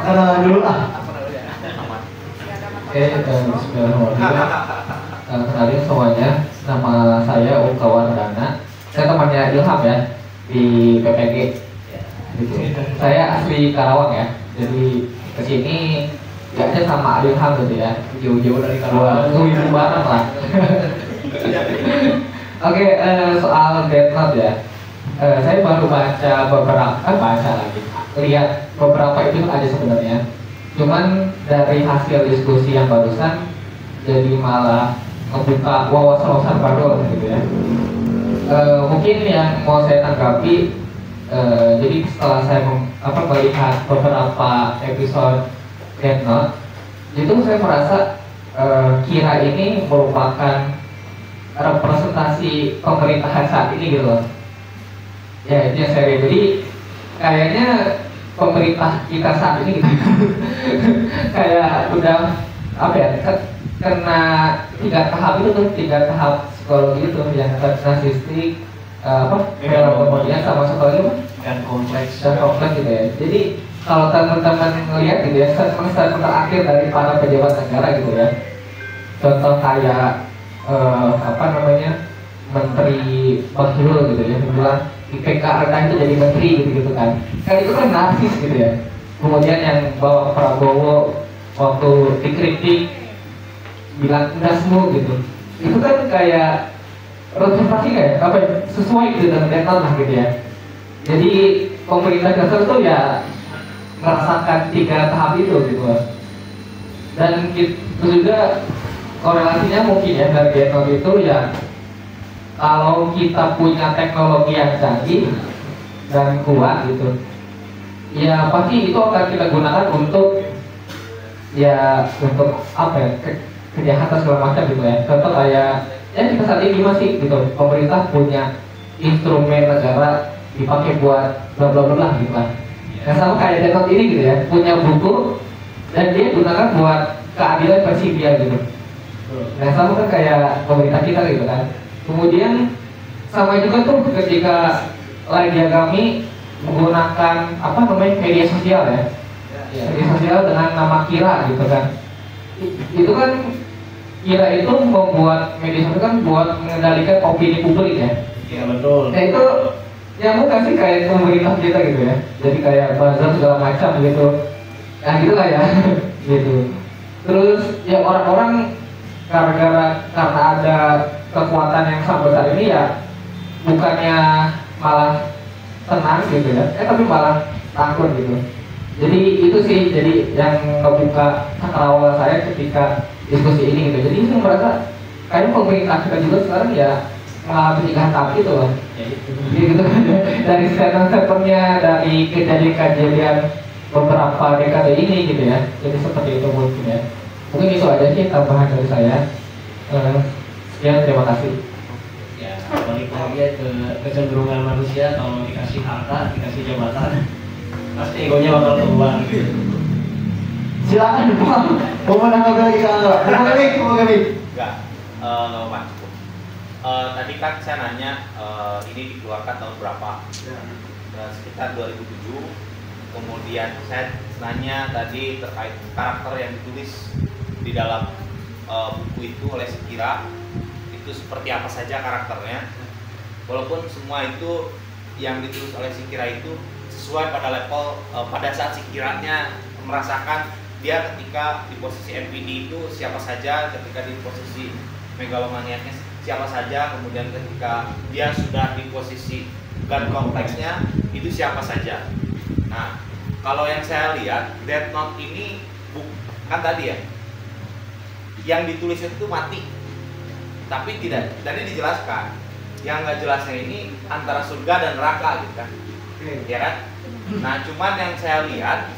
Makan dulu ah. Oke, bismillahirrahmanirrahim. Kenalin semuanya, nama saya Ungkawan Dana. Saya temannya Ilham ya di PPG. Gitu. Saya asli Karawang ya, jadi kesini ya aja sama Ilham gitu ya. Jauh-jauh dari Karawang. Jauh bareng lah. Oke, soal Death Note ya. Saya baru lihat beberapa episode aja sebenarnya. Cuman dari hasil diskusi yang barusan, jadi malah membuka wawasan-wawasan baru gitu ya. Mungkin yang mau saya tanggapi, jadi setelah saya melihat beberapa episode Death Note, itu saya merasa Kira ini merupakan representasi pemerintahan saat ini gitu loh. Ya itu yang saya lihat. Jadi kayaknya pemerintah kita saat ini gitu kayak udah apa ya, kena 3 tahap itu tuh, 3 tahap psikologi itu yang narsistik, kemudian sama psikologi Dan kompleks. gitu ya. Jadi kalau teman-teman ngelihat gitu ya, statement terakhir dari para pejabat negara gitu ya, contoh kayak Menteri Bahlil gitu ya, bilang IPK rendah itu jadi menteri gitu kan. Kan itu kan narsis gitu ya. Kemudian yang bawa Prabowo waktu dikritik bilang dasmu gitu. Itu kan kayak representasi kayak sesuai gitu dengan Death Note lah gitu ya. Jadi pemerintah dasar tuh ya merasakan 3 tahap itu gitu loh. Dan itu juga korelasinya mungkin ya dari Death Note itu ya, kalau kita punya teknologi yang canggih dan kuat gitu, ya pasti itu akan kita gunakan untuk apa ya, kejahatan segala macam gitu ya. Contoh kayak ya kita saat ini masih gitu, pemerintah punya instrumen negara dipakai buat bla bla bla gitu kan. Nah sama kayak Death Note ini gitu ya, punya buku dan dia gunakan buat keadilan versi dia gitu. Nah sama kan kayak pemerintah kita gitu kan. Kemudian sama juga tuh ketika Light Yagami menggunakan media sosial ya, media sosial dengan nama Kira gitu kan. Itu kan Kira itu membuat media sosial kan buat mengendalikan opini publik ya. Iya betul. Nah itu yang bukan sih kayak pemerintah kita gitu ya. Jadi kayak bazar segala macam gitu. Nah gitu lah ya. Gitu. Terus ya orang-orang karena ada kekuatan yang sangat besar ini ya, bukannya malah tenang gitu ya, tapi malah takut gitu. Jadi itu sih jadi yang membuka cakrawala saya ketika diskusi ini gitu. Jadi saya merasa kayaknya pemerintah kita juga sekarang ya mengalami pernikahan tapi itu loh. Jadi gitu kan dari statement-statementnya, dari kejadian-kejadian beberapa dekade ini gitu ya. Jadi seperti itu mungkin ya. Mungkin itu aja sih tambahan dari saya. Ya, terima kasih. Ya, balik lagi ya ke kecenderungan manusia kalau dikasih harta, dikasih jabatan, pasti egonya bakal keluar gitu. Silakan Bang. Mau menanggapi lagi kalau mau kami. Enggak, nggak apa-apa, cukup. Tadi kan saya nanya ini dikeluarkan tahun berapa? Sekitar 2007. Kemudian saya nanya tadi terkait karakter yang ditulis di dalam buku itu oleh Sekira, itu seperti apa saja karakternya. Walaupun semua itu yang ditulis oleh Sekira itu sesuai pada level pada saat Sekiranya merasakan dia ketika di posisi MPD itu siapa saja, ketika di posisi megalomaniaknya siapa saja, kemudian ketika dia sudah di posisi God kompleksnya itu siapa saja. Nah, kalau yang saya lihat Death Note ini kan tadi ya, yang ditulis itu mati, tapi tidak tadi dijelaskan. Yang nggak jelasnya ini antara surga dan neraka gitu kan, ya kan? Nah, cuman yang saya lihat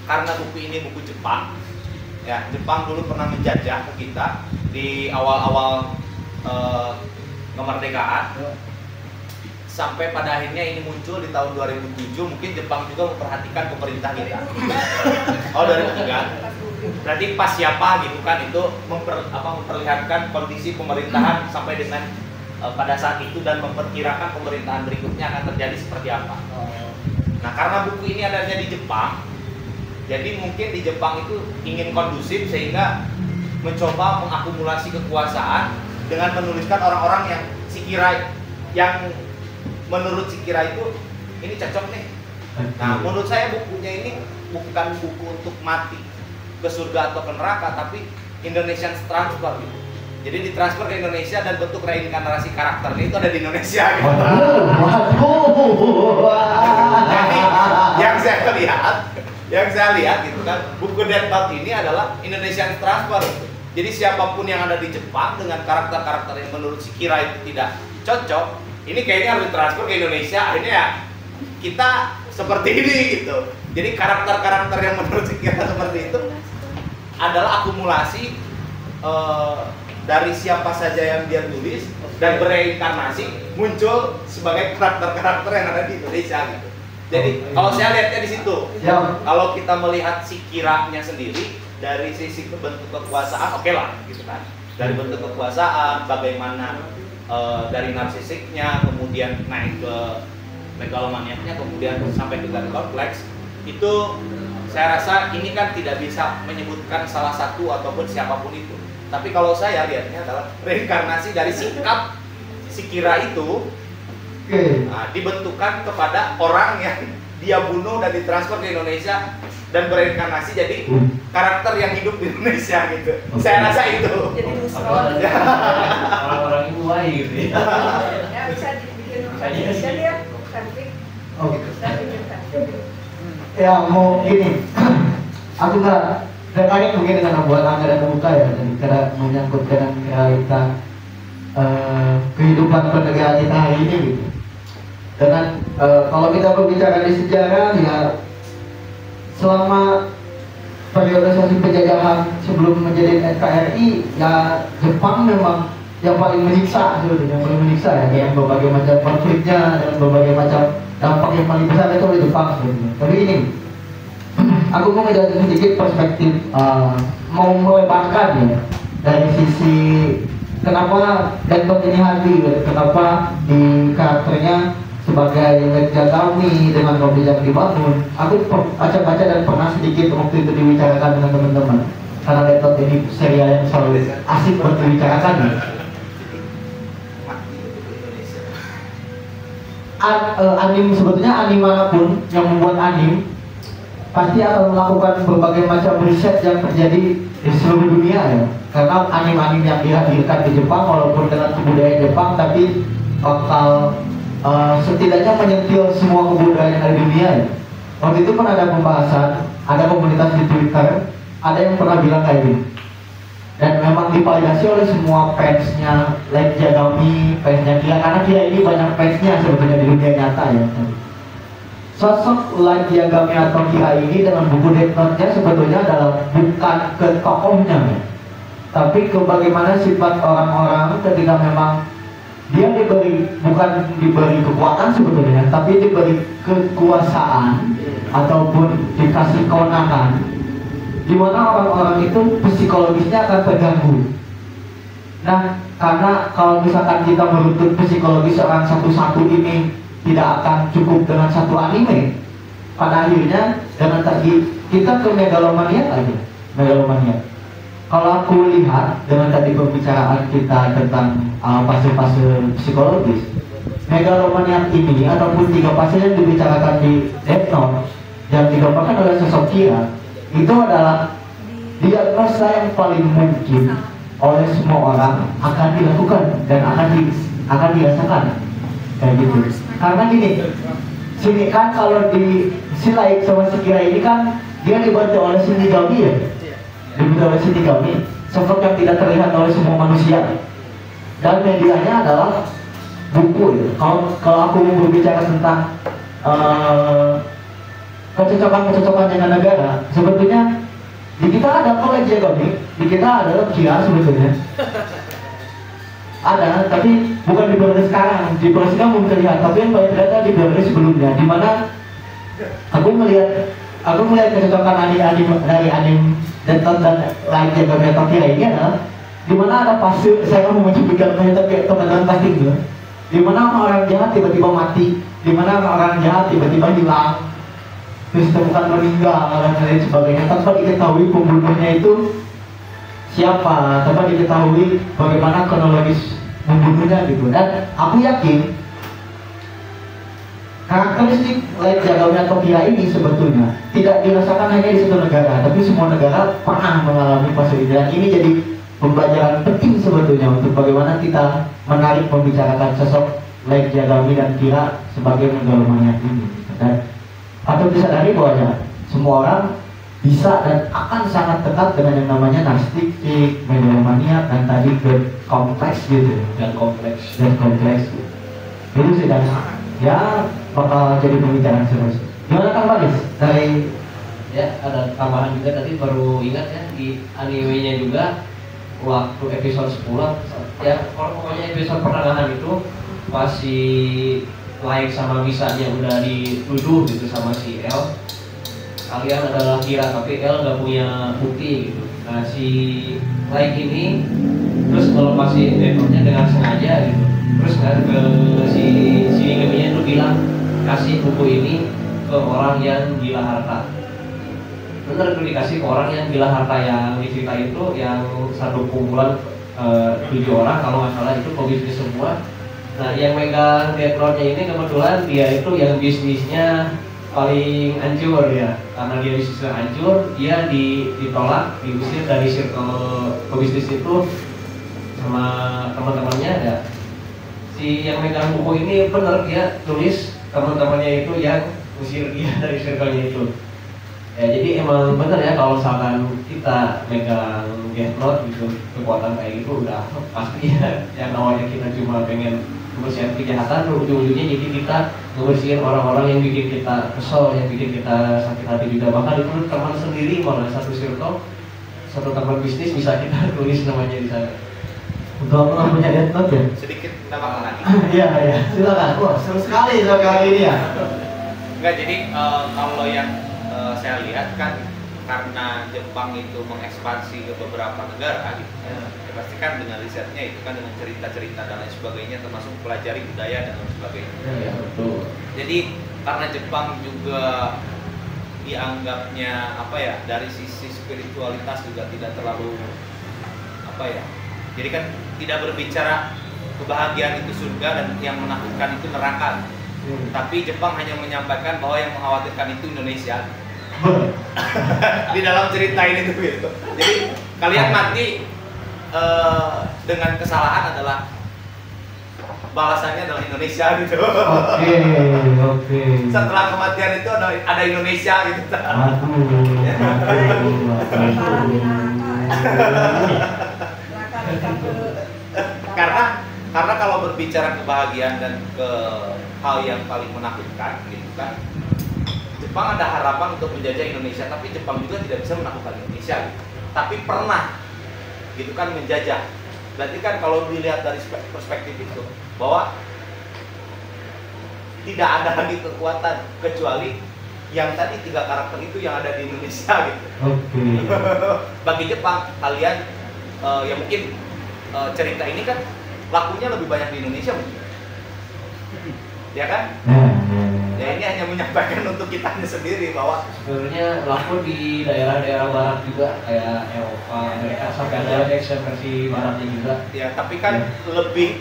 karena buku ini buku Jepang, ya Jepang dulu pernah menjajah ke kita di awal-awal kemerdekaan. Sampai pada akhirnya ini muncul di tahun 2007, mungkin Jepang juga memperhatikan pemerintah kita. Oh, 2003. Berarti pas siapa gitu kan, itu memperlihatkan kondisi pemerintahan sampai dengan pada saat itu dan memperkirakan pemerintahan berikutnya akan terjadi seperti apa. Nah, karena buku ini adanya di Jepang, jadi mungkin di Jepang itu ingin kondusif sehingga mencoba mengakumulasi kekuasaan dengan menuliskan orang-orang yang Sekira yang menurut Sekira itu ini cocok nih. Nah, menurut saya bukunya ini bukan buku untuk mati ke surga atau ke neraka, tapi Indonesian transfer gitu. Jadi ditransfer ke Indonesia dan bentuk reinkarnasi karakternya itu ada di Indonesia gitu. Jadi yang saya lihat gitu kan, buku Death Note ini adalah Indonesian transfer gitu. Jadi siapapun yang ada di Jepang dengan karakter-karakter yang menurut Sekira itu tidak cocok, ini kayaknya harus ditransfer ke Indonesia. Akhirnya ya kita seperti ini gitu. Jadi karakter-karakter yang menurut Sekira seperti itu adalah akumulasi dari siapa saja yang dia tulis dan bereinkarnasi muncul sebagai karakter-karakter yang ada di Indonesia gitu. Jadi kalau saya lihatnya di situ, kalau kita melihat Sekiranya sendiri dari sisi bentuk kekuasaan, oke lah gitu kan. Dari bentuk kekuasaan, bagaimana dari narsisiknya, kemudian naik ke megalomaniaknya, kemudian sampai ke God kompleks, itu saya rasa ini kan tidak bisa menyebutkan salah satu ataupun siapapun itu. Tapi kalau saya lihatnya adalah reinkarnasi dari sikap Sekira itu dibentukkan kepada orang yang dia bunuh dan ditransfer ke Indonesia dan bereinkarnasi jadi karakter yang hidup di Indonesia gitu. Saya rasa itu. Jadi Nusron. Orang-orang itu wai gitu ya. Ya bisa dibikin Indonesia dia cantik. Oh gitu. Bisa bikin cantik. Ya mau gini, aku nggak tertarik mungkin dengan membuat angka dan membuka ya, dan karena menyangkut dengan realita kehidupan bernegara kita hari ini gitu. Dengan kalau kita berbicara di sejarah ya, selama periodisasi penjajahan sebelum menjadi NKRI ya, Jepang memang yang paling menyiksa sebetulnya, yang paling menyiksa ya, dengan berbagai macam konfliknya, dengan berbagai macam dampak yang paling besar itu oleh Jepang sebetulnya. Tapi ini aku mau menjadi sedikit perspektif, mau melebarkan ya dari sisi kenapa Death Note ini hadir, kenapa di karakternya sebagai Jagami dengan mobil yang dibangun. Aku baca-baca dan pernah sedikit waktu itu dibicarakan dengan teman-teman, karena Death Note ini serial yang selalu asik buat dibicarakan ya. Anim sebetulnya anim manapun yang membuat anim pasti akan melakukan berbagai macam riset yang terjadi di seluruh dunia ya. Karena anim-anim yang dihadirkan di Jepang walaupun dengan kebudayaan Jepang tapi bakal setidaknya menyentil semua kebudayaan yang ada di dunia ya. Waktu itu pun ada pembahasan, ada komunitas di Twitter, ada yang pernah bilang kayak gini, dan memang divalidasi oleh semua fansnya Light Yagami, fansnya Kira, karena Kira ini banyak fansnya sebetulnya di dunia nyata ya. Sosok Light Yagami atau Kira ini dengan buku Death Note-nya sebetulnya adalah bukan ke tokohnya, tapi ke bagaimana sifat orang-orang ketika memang dia bukan diberi kekuatan sebetulnya, tapi diberi kekuasaan ataupun dikasih kewenangan, di mana orang-orang itu psikologisnya akan terganggu. Nah, karena kalau misalkan kita menuntut psikologis orang satu-satu ini tidak akan cukup dengan satu anime, pada akhirnya dengan tadi kita ke megalomania aja, megalomania. Kalau aku lihat dengan tadi pembicaraan kita tentang fase-fase psikologis, megalomania ini ataupun 3 fase yang dibicarakan di Death Note yang digambarkan oleh sosok Kira, itu adalah diagnosa yang paling mungkin oleh semua orang akan dilakukan dan akan dirasakan kayak gitu. Karena gini, sini kan kalau di si Light sama si Kira ini kan dia dibantu oleh Shinigami ya, dibantu oleh Shinigami, sosok yang tidak terlihat oleh semua manusia, dan medianya adalah buku ya. Kalau aku mau berbicara tentang kecocokan dengan negara, sebetulnya di kita ada Light Yagami, di kita ada Kira sebetulnya. Ada, tapi bukan di periode sekarang. Di periode sekarang belum terlihat, tapi yang paling terlihat di periode sebelumnya, di mana aku melihat kecocokan dari anime Death Note dan Light Yagami atau Kira ini adalah di mana ada fase, saya mau menyebutkan kayak teman-teman pasti gitu, di mana orang jahat tiba-tiba mati, di mana orang jahat tiba-tiba hilang, terus ditemukan meninggal dan lain sebagainya tanpa diketahui pembunuhnya itu siapa, tanpa diketahui bagaimana kronologis membunuhnya gitu. Dan aku yakin karakteristik Light Yagami atau Kira ini sebetulnya tidak dirasakan hanya di satu negara, tapi semua negara pernah mengalami fase ini. Dan ini jadi pembelajaran penting sebetulnya untuk bagaimana kita menarik membicarakan sosok Light Yagami dan Kira sebagai megalomania ini. Dan patut disadari bahwa semua orang bisa dan akan sangat dekat dengan yang namanya narcissistic, megalomania, dan tadi kompleks gitu. Dan kompleks. Itu sih, dan ya bakal jadi pembicaraan serius. Gimana Kang Baris? Dari Ya, ada tambahan juga tadi baru ingat ya, di animenya juga waktu episode 10 ya, pokoknya episode pertengahan itu pas si Light sama Misanya udah dituduh gitu sama si L, kalian adalah Kira tapi L nggak punya bukti gitu. Nah si Light ini terus melepasin Death-nya dengan sengaja gitu, terus kan ke si Geminya itu bilang kasih buku ini ke orang yang gila harta. Bener itu dikasih ke orang yang gila harta, yang di cerita itu yang satu kumpulan 7 orang kalau nggak salah, itu pebisnis semua. Nah yang megang Death Note-nya ini kebetulan dia itu yang bisnisnya paling hancur ya, karena dia bisnisnya hancur, dia ditolak, diusir dari circle pebisnis itu sama teman-temannya. Ya si yang megang buku ini bener dia tulis teman-temannya itu yang usir dia dari circle-nya itu. Ya jadi emang bener ya kalau misalkan kita megang Death Note gitu, kekuatan kayak gitu udah pasti ya, yang awalnya kita cuma pengen membersihkan kejahatan, ujung-ujungnya jadi kita membersihin orang-orang yang bikin kita kesel, yang bikin kita sakit hati juga. Bahkan itu teman sendiri, malah satu circle, satu teman bisnis bisa kita tulis namanya di sana. untuk aku punya Death Note ya? Sedikit tambahkan lagi. Iya, silakan. Wah, seru sekali kali ini ya. Enggak, jadi kalau yang saya lihat kan karena Jepang itu mengekspansi ke beberapa negara gitu, ya pasti kan dengan risetnya itu kan dengan cerita-cerita dan lain sebagainya, termasuk pelajari budaya dan lain sebagainya. Ya betul. Jadi karena Jepang juga dianggapnya apa ya, dari sisi spiritualitas juga tidak terlalu apa ya, jadi kan tidak berbicara kebahagiaan itu surga dan yang menakutkan itu neraka. Tapi Jepang hanya menyampaikan bahwa yang mengkhawatirkan itu Indonesia. Di dalam cerita ini tuh gitu. Jadi kalian mati dengan kesalahan adalah balasannya adalah Indonesia gitu. Oke. Setelah kematian itu ada Indonesia gitu. Aduh. karena kalau berbicara kebahagiaan dan ke hal yang paling menakutkan gitu kan, Jepang ada harapan untuk menjajah Indonesia, tapi Jepang juga tidak bisa menaklukkan Indonesia gitu. Tapi pernah gitu kan menjajah. Berarti kan kalau dilihat dari perspektif itu bahwa tidak ada lagi kekuatan kecuali yang tadi 3 karakter itu yang ada di Indonesia gitu. Oke. Bagi Jepang, kalian ya mungkin cerita ini kan lakunya lebih banyak di Indonesia mungkin. Ya kan? Ya ini hanya menyampaikan untuk kitanya sendiri bahwa Sebenarnya laku di daerah-daerah barat juga kayak Eropa, Amerika sampai ada action versi baratnya juga. ya tapi kan lebih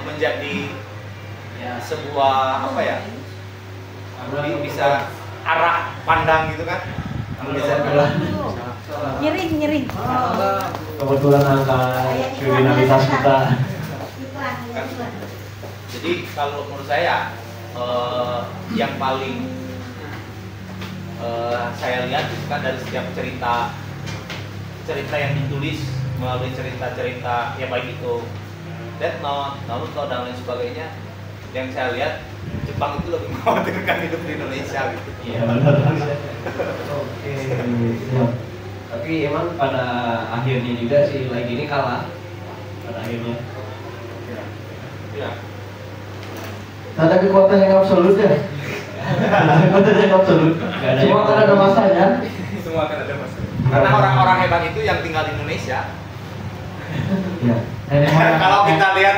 menjadi ya sebuah apa ya? Bisa arah pandang gitu kan? Bisa Nyeri. Kebetulan angka kriminalitas kita. Jadi kalau menurut saya yang paling saya lihat itu kan dari setiap cerita yang ditulis melalui cerita-cerita ya baik itu Death Note, Naruto dan lain sebagainya, yang saya lihat Jepang itu lebih mengkhawatirkan hidup di Indonesia gitu. Iya benar. Oke. Tapi emang pada akhirnya juga si lagi ini kalah pada akhirnya. Ya. Ada kekuatan yang absolut ya. Kekuatan yang absolut. Cuma kan ada masanya. Semua kan ada masa. Karena orang-orang hebat itu yang tinggal di Indonesia. Ya. Nenek moyang. Kalau kita lihat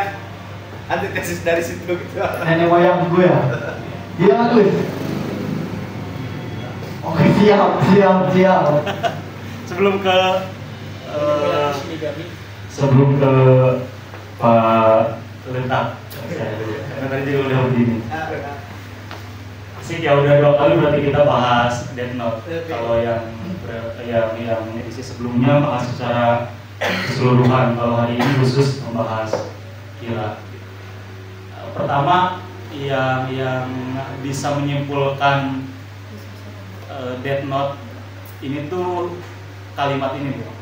antitesis dari situ gitu. Nenek moyang gue ya. Iya nggak Gus? Oke siap. Sebelum ke Pak Lentak. Tadi juga udah begini. Asik ya, udah 2 kali berarti kita bahas Death Note. Kalau yang edisi sebelumnya bahas secara keseluruhan, kalau hari ini khusus membahas Kira. Pertama yang bisa menyimpulkan Death Note ini tuh kalimat ini tuh.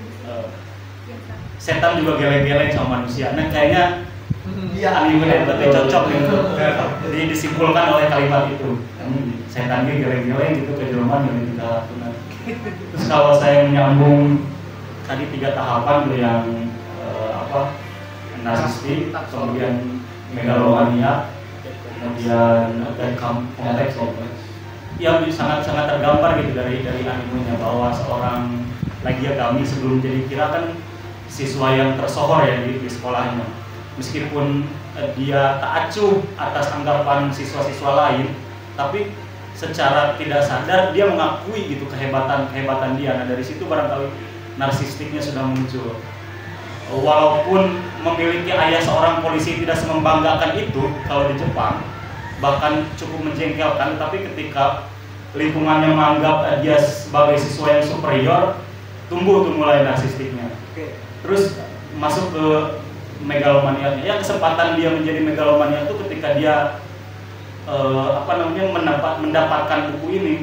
Setan juga geleng-geleng sama manusia. Nah kayaknya anime berarti cocok gitu. Jadi disimpulkan oleh kalimat itu. Setan geleng-geleng gitu ke Jerman yang kita lakukan. Terus kalau saya menyambung tadi 3 tahapan tuh yang narsistik, kemudian megalomania, kemudian dan kompleks. Ya sangat tergambar gitu dari animenya bahwa seorang Lagi Yagami sebelum jadi Kira kan siswa yang tersohor ya di sekolahnya. Meskipun dia tak acuh atas anggapan siswa-siswa lain, tapi secara tidak sadar dia mengakui gitu kehebatan dia. Nah dari situ barangkali narsistiknya sudah muncul. Walaupun memiliki ayah seorang polisi tidak semembanggakan itu kalau di Jepang, bahkan cukup menjengkelkan, tapi ketika lingkungannya menganggap dia sebagai siswa yang superior, tumbuh tuh mulai narsistiknya. Terus masuk ke megalomaniaknya. Ya kesempatan dia menjadi megalomaniak itu ketika dia mendapatkan buku ini,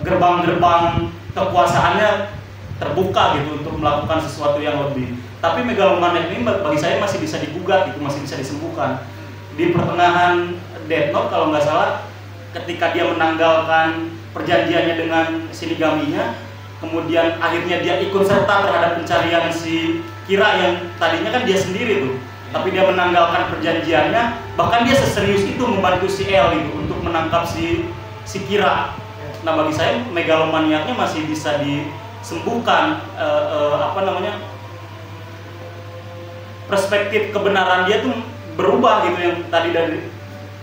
gerbang-gerbang kekuasaannya terbuka gitu untuk melakukan sesuatu yang lebih. Tapi megalomaniak ini bagi saya masih bisa digugat gitu, masih bisa disembuhkan. Di pertengahan Death Note kalau nggak salah, ketika dia menanggalkan perjanjiannya dengan Shinigaminya, kemudian akhirnya dia ikut serta terhadap pencarian si Kira yang tadinya kan dia sendiri tuh, tapi dia menanggalkan perjanjiannya, bahkan dia seserius itu membantu si L itu untuk menangkap si Kira. Nah bagi saya megalomaniaknya masih bisa disembuhkan, perspektif kebenaran dia tuh berubah gitu, yang tadi dari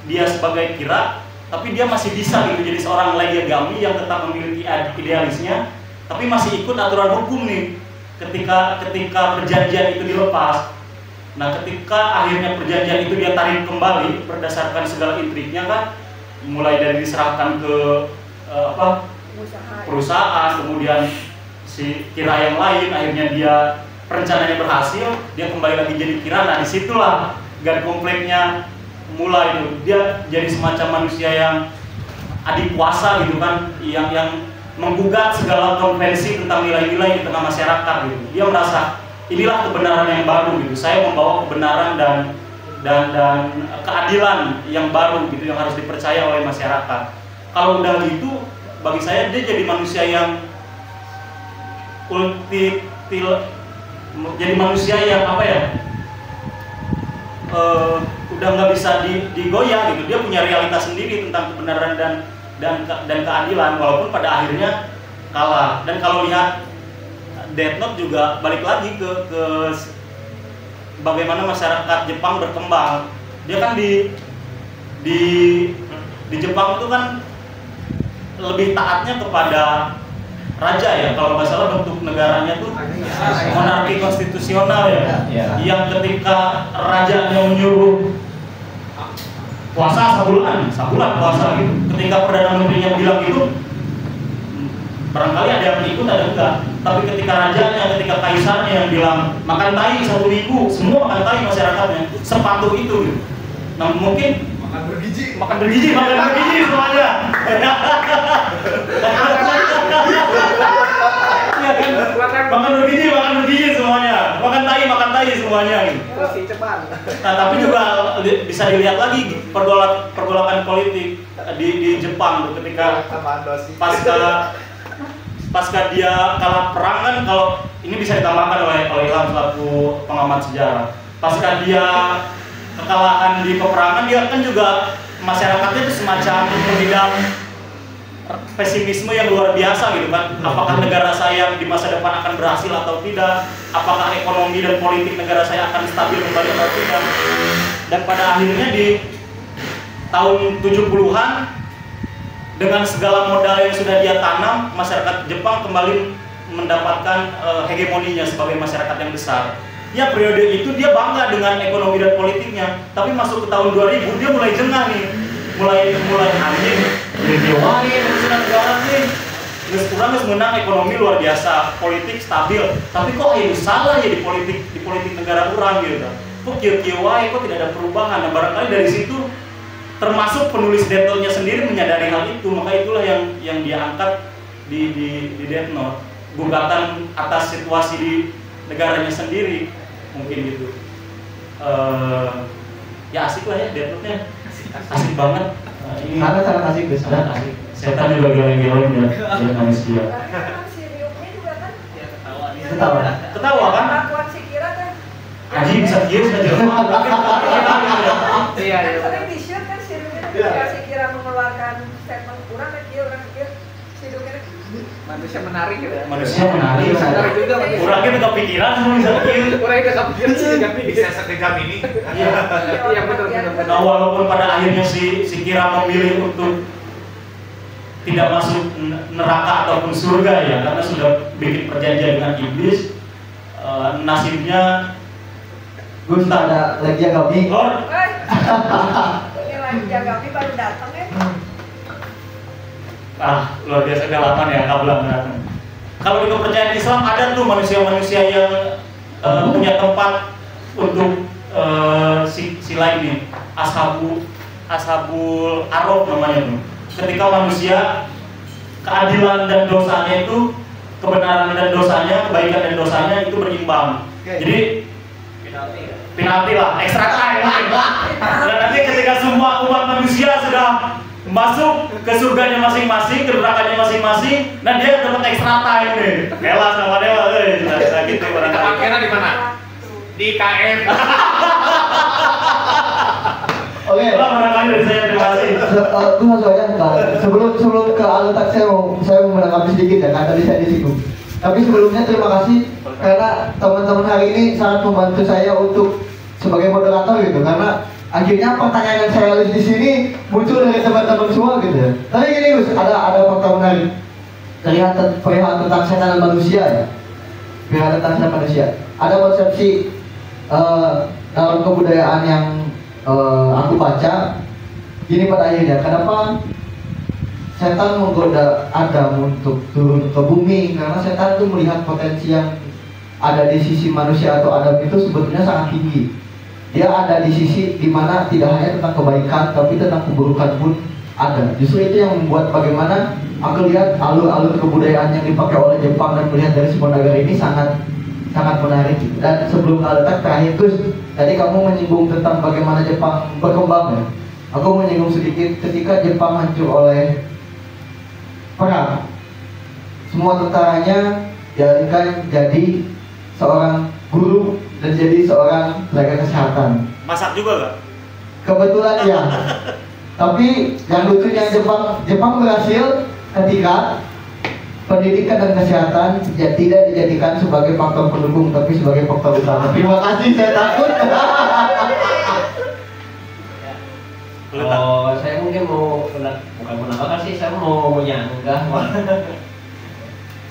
dia sebagai Kira, tapi dia masih bisa gitu jadi seorang Lagi Yagami yang tetap memiliki idealisnya, tapi masih ikut aturan hukum nih ketika perjanjian itu dilepas. Nah ketika akhirnya perjanjian itu dia tarik kembali berdasarkan segala intriknya kan, mulai dari diserahkan ke perusahaan, kemudian si Kira yang lain, akhirnya dia rencananya berhasil, dia kembali lagi jadi Kira. Nah disitulah God kompleknya mulai tuh, dia jadi semacam manusia yang adik kuasa gitu kan, yang menggugat segala konvensi tentang nilai-nilai di tengah masyarakat gitu. Dia merasa inilah kebenaran yang baru gitu. Saya membawa kebenaran dan keadilan yang baru gitu, yang harus dipercaya oleh masyarakat. Kalau udah gitu, bagi saya dia jadi manusia yang jadi manusia yang apa ya, udah nggak bisa digoyah gitu. Dia punya realitas sendiri tentang kebenaran dan keadilan, walaupun pada akhirnya kalah. Dan kalau lihat Death Note juga balik lagi ke bagaimana masyarakat Jepang berkembang. Dia kan di Jepang itu kan lebih taatnya kepada raja ya, kalau nggak salah bentuk negaranya tuh monarki konstitusional ya, yang ketika rajanya menyuruh puasa sabulan puasa gitu, ketika perdana menterinya bilang gitu, barangkali ada yang ikut ada enggak, tapi ketika rajanya, ketika kaisarnya yang bilang makan tai 1 minggu, semua makan tai masyarakatnya, sepatuh itu gitu. Nah mungkin makan bergizi semuanya. Iya kan? Makan bergizi semuanya. Makan tai semuanya gitu. Nah, tapi juga bisa dilihat lagi pergolakan politik di Jepang ketika pasca dia kalah perang kan, kalau ini bisa ditambahkan oleh Ilham selaku pengamat sejarah. Pasca dia kekalahan di peperangan, dia kan juga masyarakatnya itu semacam mengidap pesimisme yang luar biasa gitu kan. Apakah negara saya di masa depan akan berhasil atau tidak? Apakah ekonomi dan politik negara saya akan stabil kembali atau tidak? Dan pada akhirnya di tahun 70-an dengan segala modal yang sudah dia tanam, masyarakat Jepang kembali mendapatkan hegemoninya sebagai masyarakat yang besar. Ya periode itu dia bangga dengan ekonomi dan politiknya, tapi masuk ke tahun 2000 dia mulai jengah nih, mulai anjing, wah nih urusan negara nih, kurang menang ekonomi luar biasa, politik stabil, tapi kok ini salah ya di politik negara kurang gitu, kok wae kok tidak ada perubahan. Nah barangkali dari situ termasuk penulis Death Note-nya sendiri menyadari hal itu, maka itulah yang dia angkat di Death Note, gugatan atas situasi di negaranya sendiri, mungkin gitu. Ya asik lah ya Death Note-nya, asik banget. Ini Karena sangat asik guys. asik. Setan juga geleng-geleng ya manusia. Si Ryuknya juga kan Ketawa kan? pengakuan si Kira kan. Aji bisa kieu saja. Iya. Sering di-shoot kan si Ryuknya ketika si Kira mengeluarkan statement kurang kan dia orang pikir si Ryuknya Manusia menarik gitu ya. Manusia menarik. Menarik juga manusia. Kurangnya udah kepikiran semua bisa kieu. Orang itu kepikiran sih tapi Bisa sekejam ini. Iya betul. Nah, walaupun pada akhirnya si Kira memilih untuk tidak masuk neraka ataupun surga ya, karena sudah bikin perjanjian dengan iblis, nasibnya Gus ada lagi yang kami. Lord. Ini lagi Yagami baru datang ya. Luar biasa dalaman ya kablang datang. Kalau di kepercayaan Islam ada tuh manusia-manusia yang punya tempat untuk si lain nih, ashabul arof namanya tuh. Ketika manusia keadilan dan dosanya itu, kebenaran dan dosanya, kebaikan dan dosanya itu berimbang. Jadi penalti lah, extra time lah. Dan nanti ketika semua umat manusia sudah masuk ke surganya masing-masing, ke nerakanya masing-masing, dan dia dapat extra time nih. Kelas sama dewa, sudah gitu barangkali. Akhirnya di mana? Di KM. Oke. Itulah barangkali dari saya, terima kasih. Itu langsung aja. Sebelum ke Altak saya mau menanggapi sedikit ya, kan tadi saya disinggung. Tapi sebelumnya terima kasih karena teman-teman hari ini sangat membantu saya untuk sebagai moderator gitu, karena akhirnya pertanyaan yang saya tulis di sini muncul dari teman-teman semua gitu ya. Tapi gini Gus, ada fakta menarik perihal tentang setan dan manusia ya. Perihal tentang setan manusia. Ada konsepsi dalam kebudayaan yang aku baca gini pada akhirnya, kenapa setan menggoda Adam untuk turun ke bumi, karena setan itu melihat potensi yang ada di sisi manusia atau Adam itu sebetulnya sangat tinggi. Dia ada di sisi dimana tidak hanya tentang kebaikan tapi tentang keburukan pun ada. Justru itu yang membuat bagaimana aku lihat alur-alur kebudayaan yang dipakai oleh Jepang dan melihat dari semua negara ini sangat sangat menarik. Dan sebelum letak terakhir Gus, tadi kamu menyinggung tentang bagaimana Jepang berkembang ya. Aku menyinggung sedikit ketika Jepang hancur oleh perang. Semua tentaranya dialihkan jadi seorang guru dan jadi seorang tenaga kesehatan. Masak juga gak? Kebetulan ya. Tapi yang lucunya Jepang berhasil ketika pendidikan dan kesehatan ya, tidak dijadikan sebagai faktor pendukung tapi sebagai faktor utama. Terima kasih, saya takut. Oh, saya mungkin mau bukan menambahkan sih, saya mau menyanggah.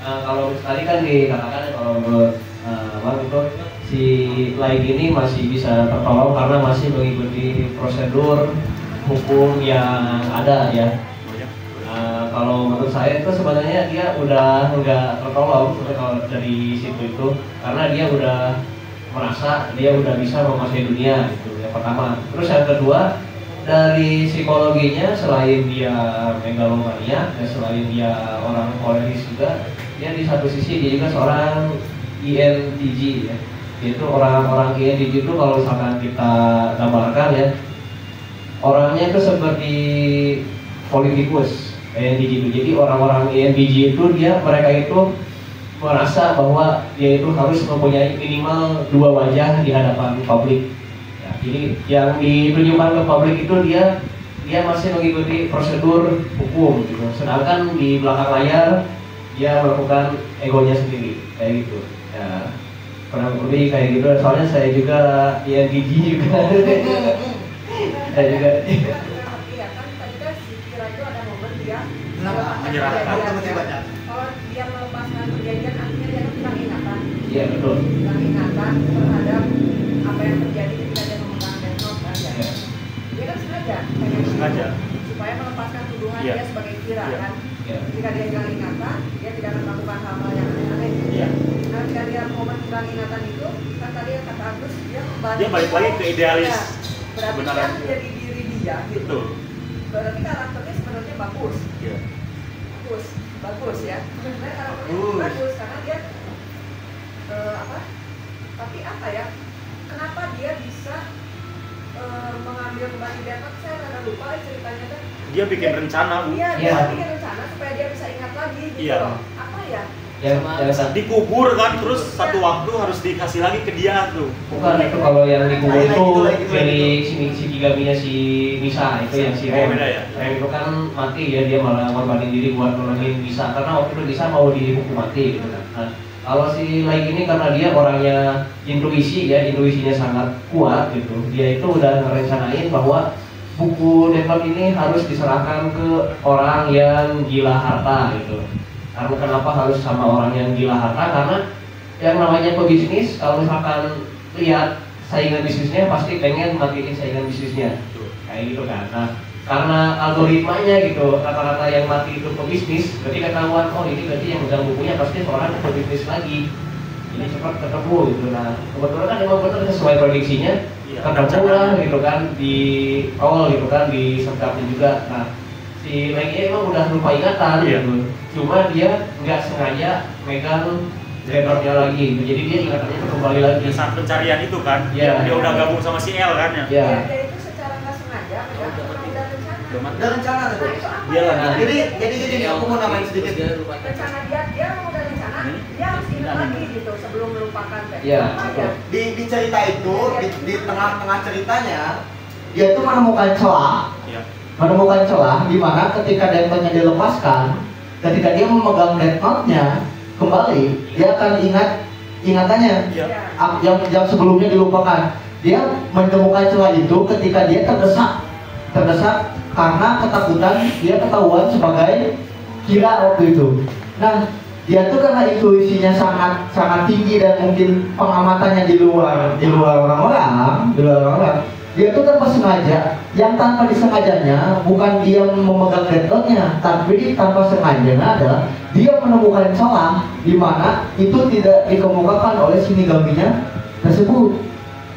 Kalau tadi kan dikatakan kalau menurut Bang itu si Laik ini masih bisa tertolong karena masih mengikuti prosedur hukum yang ada ya. Kalau menurut saya itu sebenarnya dia udah nggak tertolong kalau dari situ itu karena dia udah merasa dia udah bisa menguasai dunia itu yang pertama. Terus yang kedua dari psikologinya selain dia megalomania dan selain dia orang koleris juga, dia di satu sisi dia juga seorang INTJ ya. Itu orang-orang INTJ itu kalau misalkan kita gambarkan ya, orangnya itu seperti politikus INTJ itu. Jadi orang-orang INTJ itu mereka itu merasa bahwa dia itu harus mempunyai minimal 2 wajah di hadapan publik. Ya, jadi yang ditunjukkan ke publik itu dia masih mengikuti prosedur hukum gitu. Sedangkan di belakang layar dia melakukan egonya sendiri kayak gitu. Ya, kurang lebih kayak gitu. Soalnya saya juga INTJ juga. Saya juga. Kalau dia melepaskan perjanjian artinya dia hilang ingatan. Iya betul. Hilang ingatan terhadap apa yang terjadi ketika dia memegang Death Note kan ya. Dia kan sengaja supaya melepaskan tuduhan dia sebagai kira kan. Jika dia hilang ingatan, dia tidak akan melakukan hal-hal yang aneh-aneh. Nah, ketika dia momen hilang ingatan itu, kan tadi yang kata Agus dia balik lagi ke idealis. Berarti kan jadi diri dia gitu. Betul. Berarti karakternya sebenarnya bagus. Bagus ya. Sebenarnya karakternya bagus karena dia tapi apa ya? Kenapa dia bisa mengambil kembali Death Note? Saya rada lupa ceritanya kan. Dia bikin rencana, Bu. Iya, dia bikin rencana supaya dia bisa ingat lagi gitu loh. Apa ya? Yang dikubur kan, terus satu waktu harus dikasih lagi ke dia tuh. Bukan itu kalau yang dikubur itu dari si Kigaminya si Misa itu yang si Rem. Rem itu kan mati ya, dia malah ngorbanin diri buat nolongin Misa karena waktu itu Misa mau dihukum mati gitu kan. Nah, kalau si Laik ini karena dia orangnya intuisinya sangat kuat gitu. Dia itu udah ngerencanain bahwa buku Death Note ini harus diserahkan ke orang yang gila harta gitu. Karena kenapa harus sama orang yang gila harta? Karena yang namanya pebisnis kalau misalkan lihat saingan bisnisnya pasti pengen matiin saingan bisnisnya kayak gitu kan. Nah, karena algoritmanya gitu, kata-kata yang mati itu pebisnis, berarti ketahuan oh ini berarti yang megang bukunya pasti seorang pebisnis lagi. Ini cepat ketemu gitu. Nah, kebetulan kan emang benar sesuai prediksinya ketemu lah gitu kan di awal gitu kan di sengkapnya juga. Nah, si Laiknya emang udah lupa ingatan gitu. Cuma dia nggak sengaja megang Death Note-nya lagi, jadi dia ingatannya kembali lagi. Saat pencarian itu kan, dia udah gabung sama si L kan ya. Dia itu secara nggak sengaja udah rencana. Nah, itu apa Dia ya? Jadi gini, aku mau namain sedikit. Rencana dia udah rencana, dia harus ingat lagi gitu sebelum melupakan. Iya. Di cerita itu, di tengah-tengah ceritanya, dia tuh menemukan celah di mana ketika Death Note-nya dilepaskan, ketika dia memegang Death Note-nya kembali, dia akan ingat ingatannya yang sebelumnya dilupakan. Dia menemukan celah itu ketika dia terdesak karena ketakutan dia ketahuan sebagai kira waktu itu. Nah, dia tuh karena intuisinya sangat tinggi dan mungkin pengamatannya di luar orang-orang, dia tuh tanpa sengaja, yang tanpa disengajanya bukan dia memegang Death Note-nya, tapi tanpa sengajanya adalah dia menemukan celah di mana itu tidak dikemukakan oleh Shinigaminya tersebut.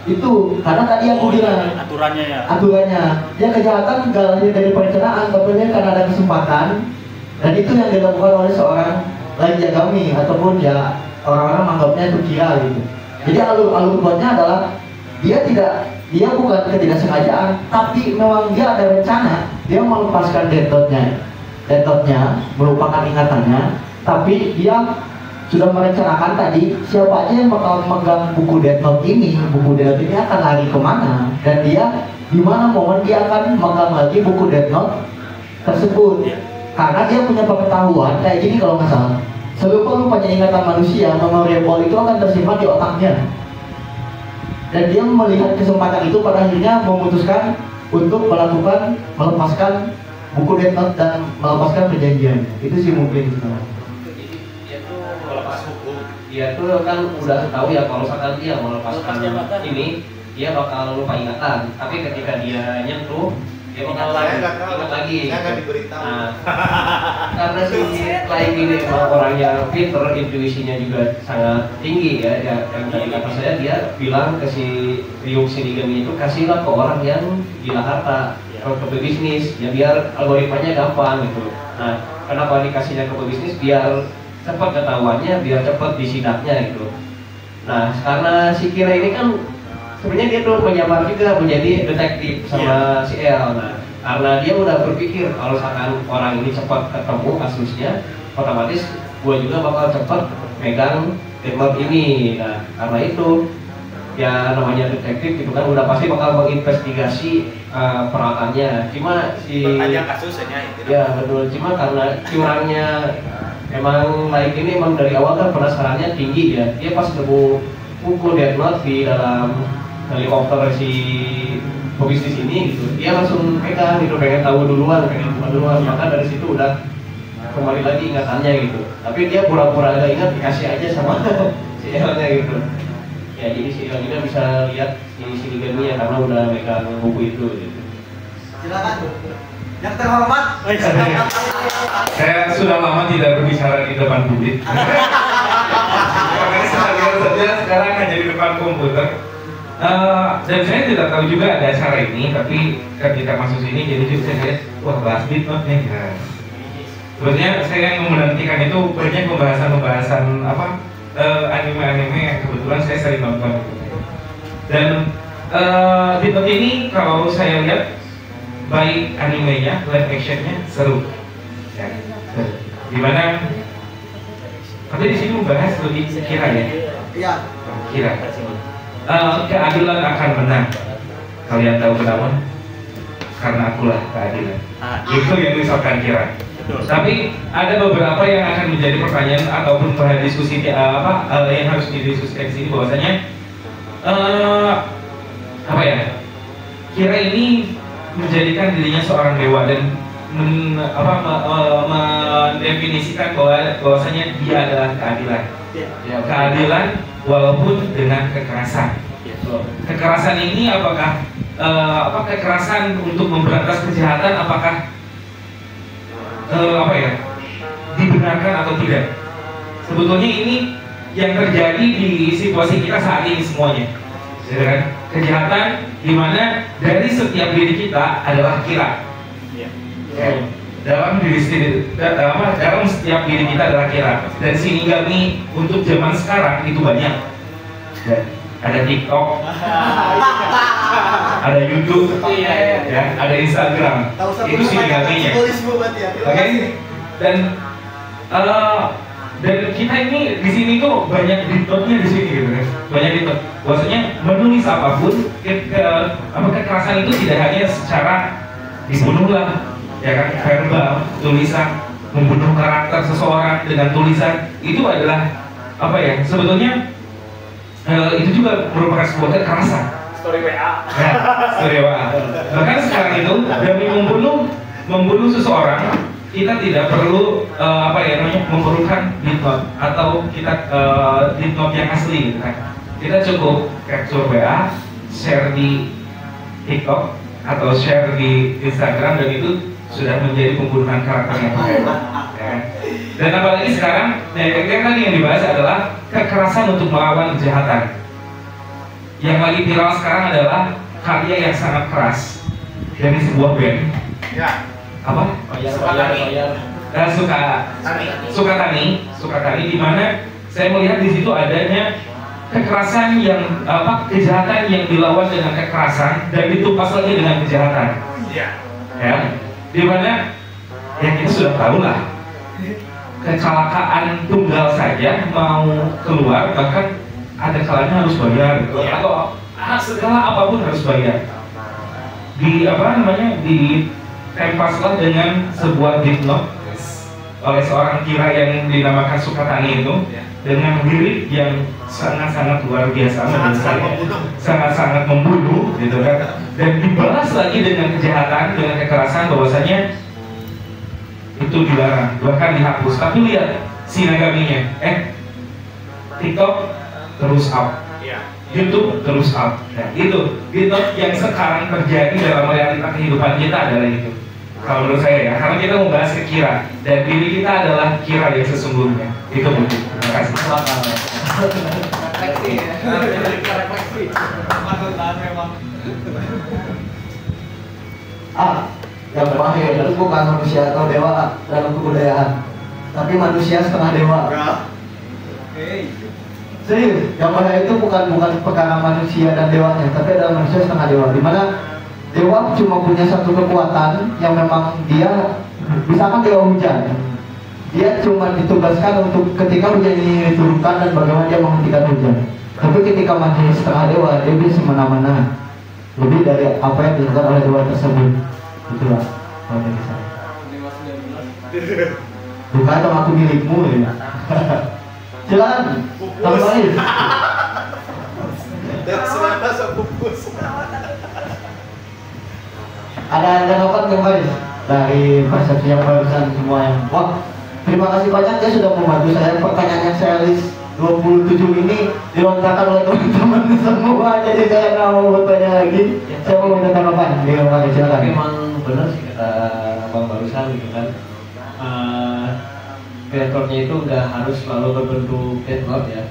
Itu karena tadi aku bilang aturannya dia kejahatan gak lahir dari perencanaan, tapi karena ada kesempatan, dan itu yang dilakukan oleh seorang Light Yagami ataupun ya orang-orang menganggapnya itu viral gitu. Jadi alur kuatnya adalah dia bukan ketidaksengajaan, tapi memang dia ada rencana, dia melepaskan Death Note-nya, melupakan ingatannya, tapi dia sudah merencanakan tadi siapa aja yang bakal memegang buku Death Note ini akan lari kemana, dan dia di mana momen dia akan memegang lagi buku Death Note tersebut, karena dia punya pengetahuan kayak gini kalau nggak salah. Selupa-lupanya ingatan manusia, memoriable itu akan tersimpan di otaknya. Dan dia melihat kesempatan itu, pada akhirnya memutuskan untuk melepaskan buku Death Note dan melepaskan perjanjian. Itu sih mungkin. Dia tuh melepas buku. Dia tuh kan udah tahu ya kalau misalkan dia melepaskan ini, dia bakal lupa ingatan. Tapi ketika dia nyentuh, dia bakal ingat lagi. Saya nggak diberitahu. Nah, karena si Light ini orang yang pinter, intuisinya juga sangat tinggi ya. Yang tadi kata saya, dia bilang ke si Ryuk Shinigami itu kasihlah ke orang yang gila harta, ke pebisnis, ya biar algoritmanya gampang gitu. Nah, kenapa dikasihnya ke pebisnis? Biar cepat ketahuannya, biar cepat disidaknya gitu. Nah, karena si Kira ini kan sebenarnya dia tuh menyamar juga menjadi detektif sama si El. Nah, karena dia udah berpikir kalau misalkan orang ini cepat ketemu kasusnya, otomatis gue juga bakal cepat megang Death Note ini. Nah, karena itu ya namanya detektif itu kan udah pasti bakal menginvestigasi perawatannya. Cuma si bertanya kasusnya itu. Ya betul, cuma karena curangnya emang Light ini emang dari awal kan penasarannya tinggi ya. Dia pas nemu buku Death Note di dalam helikopter si pebisnis ini gitu, dia langsung pegang gitu, pengen tahu duluan, pengen buka duluan. Maka dari situ udah kembali lagi ingatannya gitu. Tapi dia pura-pura gak ingat, dikasih aja sama si El-nya gitu. Ya jadi si El juga bisa lihat si Shinigami ya karena udah megang buku itu gitu. Silakan. Yang terhormat. Saya sudah lama tidak berbicara di depan publik. Makanya saja sekarang hanya di depan komputer. Dan saya tidak tahu juga ada acara ini, tapi ketika masuk sini jadi saya lihat, wah bahas Death Note nih. Nah, sebenarnya saya yang menantikan itu banyak pembahasan apa anime-anime yang kebetulan saya sering nonton. Dan Death Note ini kalau saya lihat baik animenya, live actionnya seru. Ya, dimana tapi di sini membahas lebih Kira ya. Iya. Kira. Keadilan akan menang. Kalian tahu kenapa? Karena akulah keadilan. Itu yang misalkan Kira. Tapi ada beberapa yang akan menjadi pertanyaan ataupun bahan diskusi yang harus didiskusikan di sini, bahwasanya apa ya? Kira ini menjadikan dirinya seorang dewa dan mendefinisikan bahwasanya dia adalah keadilan. Ya, keadilan walaupun dengan kekerasan. Kekerasan ini apakah kekerasan untuk memberantas kejahatan, apakah dibenarkan atau tidak? Sebetulnya ini yang terjadi di situasi kita saat ini semuanya, ya kan? Kejahatan di mana dari setiap diri kita adalah Kira. Ya. Dalam setiap diri kita adalah Kira. Dan Shinigami untuk zaman sekarang itu banyak. Ya. Ada TikTok, ada YouTube, ya, ada Instagram. Itu Shinigami-nya. Oke? Dan kita ini di sini tuh banyak detailnya di sini gitu kan. Banyak detail. Maksudnya menulis apapun, kekerasan itu tidak hanya secara dibunuhlah, ya kan, verbal, tulisan, membunuh karakter seseorang dengan tulisan, itu adalah sebetulnya itu juga merupakan sebuah kekerasan. Story WA. Ya, story WA. Bahkan sekarang itu demi membunuh seseorang, kita tidak perlu memerlukan Death Note atau kita Death Note yang asli gitu kan. Kita cukup capture WA, share di TikTok atau share di Instagram, dan itu sudah menjadi pembunuhan karakter yang berbeda. Ya. Dan apalagi sekarang, yang tadi yang dibahas adalah kekerasan untuk melawan kejahatan. Yang lagi viral sekarang adalah karya yang sangat keras dari sebuah band. Ya. Apa? Sukatani, di mana Saya melihat di situ adanya kekerasan yang kejahatan yang dilawan dengan kekerasan dan ditumpas lagi dengan kejahatan. Ya, dimana ya kita sudah tahu lah kecelakaan tunggal saja mau keluar bahkan ada kalanya harus bayar atau segala apapun harus bayar. Ditempaslah dengan sebuah dipnot oleh seorang kira yang dinamakan Sukatani itu dengan lirik yang sangat-sangat luar biasa, sangat-sangat membunuh gitu kan, dan dibalas lagi dengan kejahatan, dengan kekerasan, bahwasanya itu dilarang, bahkan dihapus. Tapi lihat si Nagaminya, TikTok terus up, YouTube terus up. Nah, itu yang sekarang terjadi dalam realita kehidupan kita adalah itu. Kalau menurut saya ya, karena kita membahas ke kira dan diri kita adalah kira yang sesungguhnya. Itu mungkin. Terima kasih. Refleksi ya. Refleksi. Memang. Yang bahaya itu bukan manusia atau dewa dalam kebudayaan, tapi manusia setengah dewa. Serius, yang bahaya itu bukan perkara manusia dan dewanya, tapi adalah manusia setengah dewa. Dimana dewa cuma punya satu kekuatan yang memang dia, misalkan dewa hujan, dia cuma ditugaskan untuk ketika hujan ini diturunkan dan bagaimana dia menghentikan hujan. Tapi ketika manusia setengah dewa, dia bisa semena-mena lebih dari apa yang dilakukan oleh dewa tersebut. Itulah kalau dari saya. Bukan dong aku milikmu ya. Silakan, tambahin. Ada tanggapan kembali dari persepsi yang barusan semua yang wah. Terima kasih banyak ya sudah membantu saya. Pertanyaan yang saya list 27 ini dilontarkan oleh teman-teman semua, jadi saya nggak mau bertanya lagi. Saya mau minta tanggapan. Silakan. Memang benar sih kata Bang barusan gitu kan. Deadlock-nya itu nggak harus selalu berbentuk deadlock ya.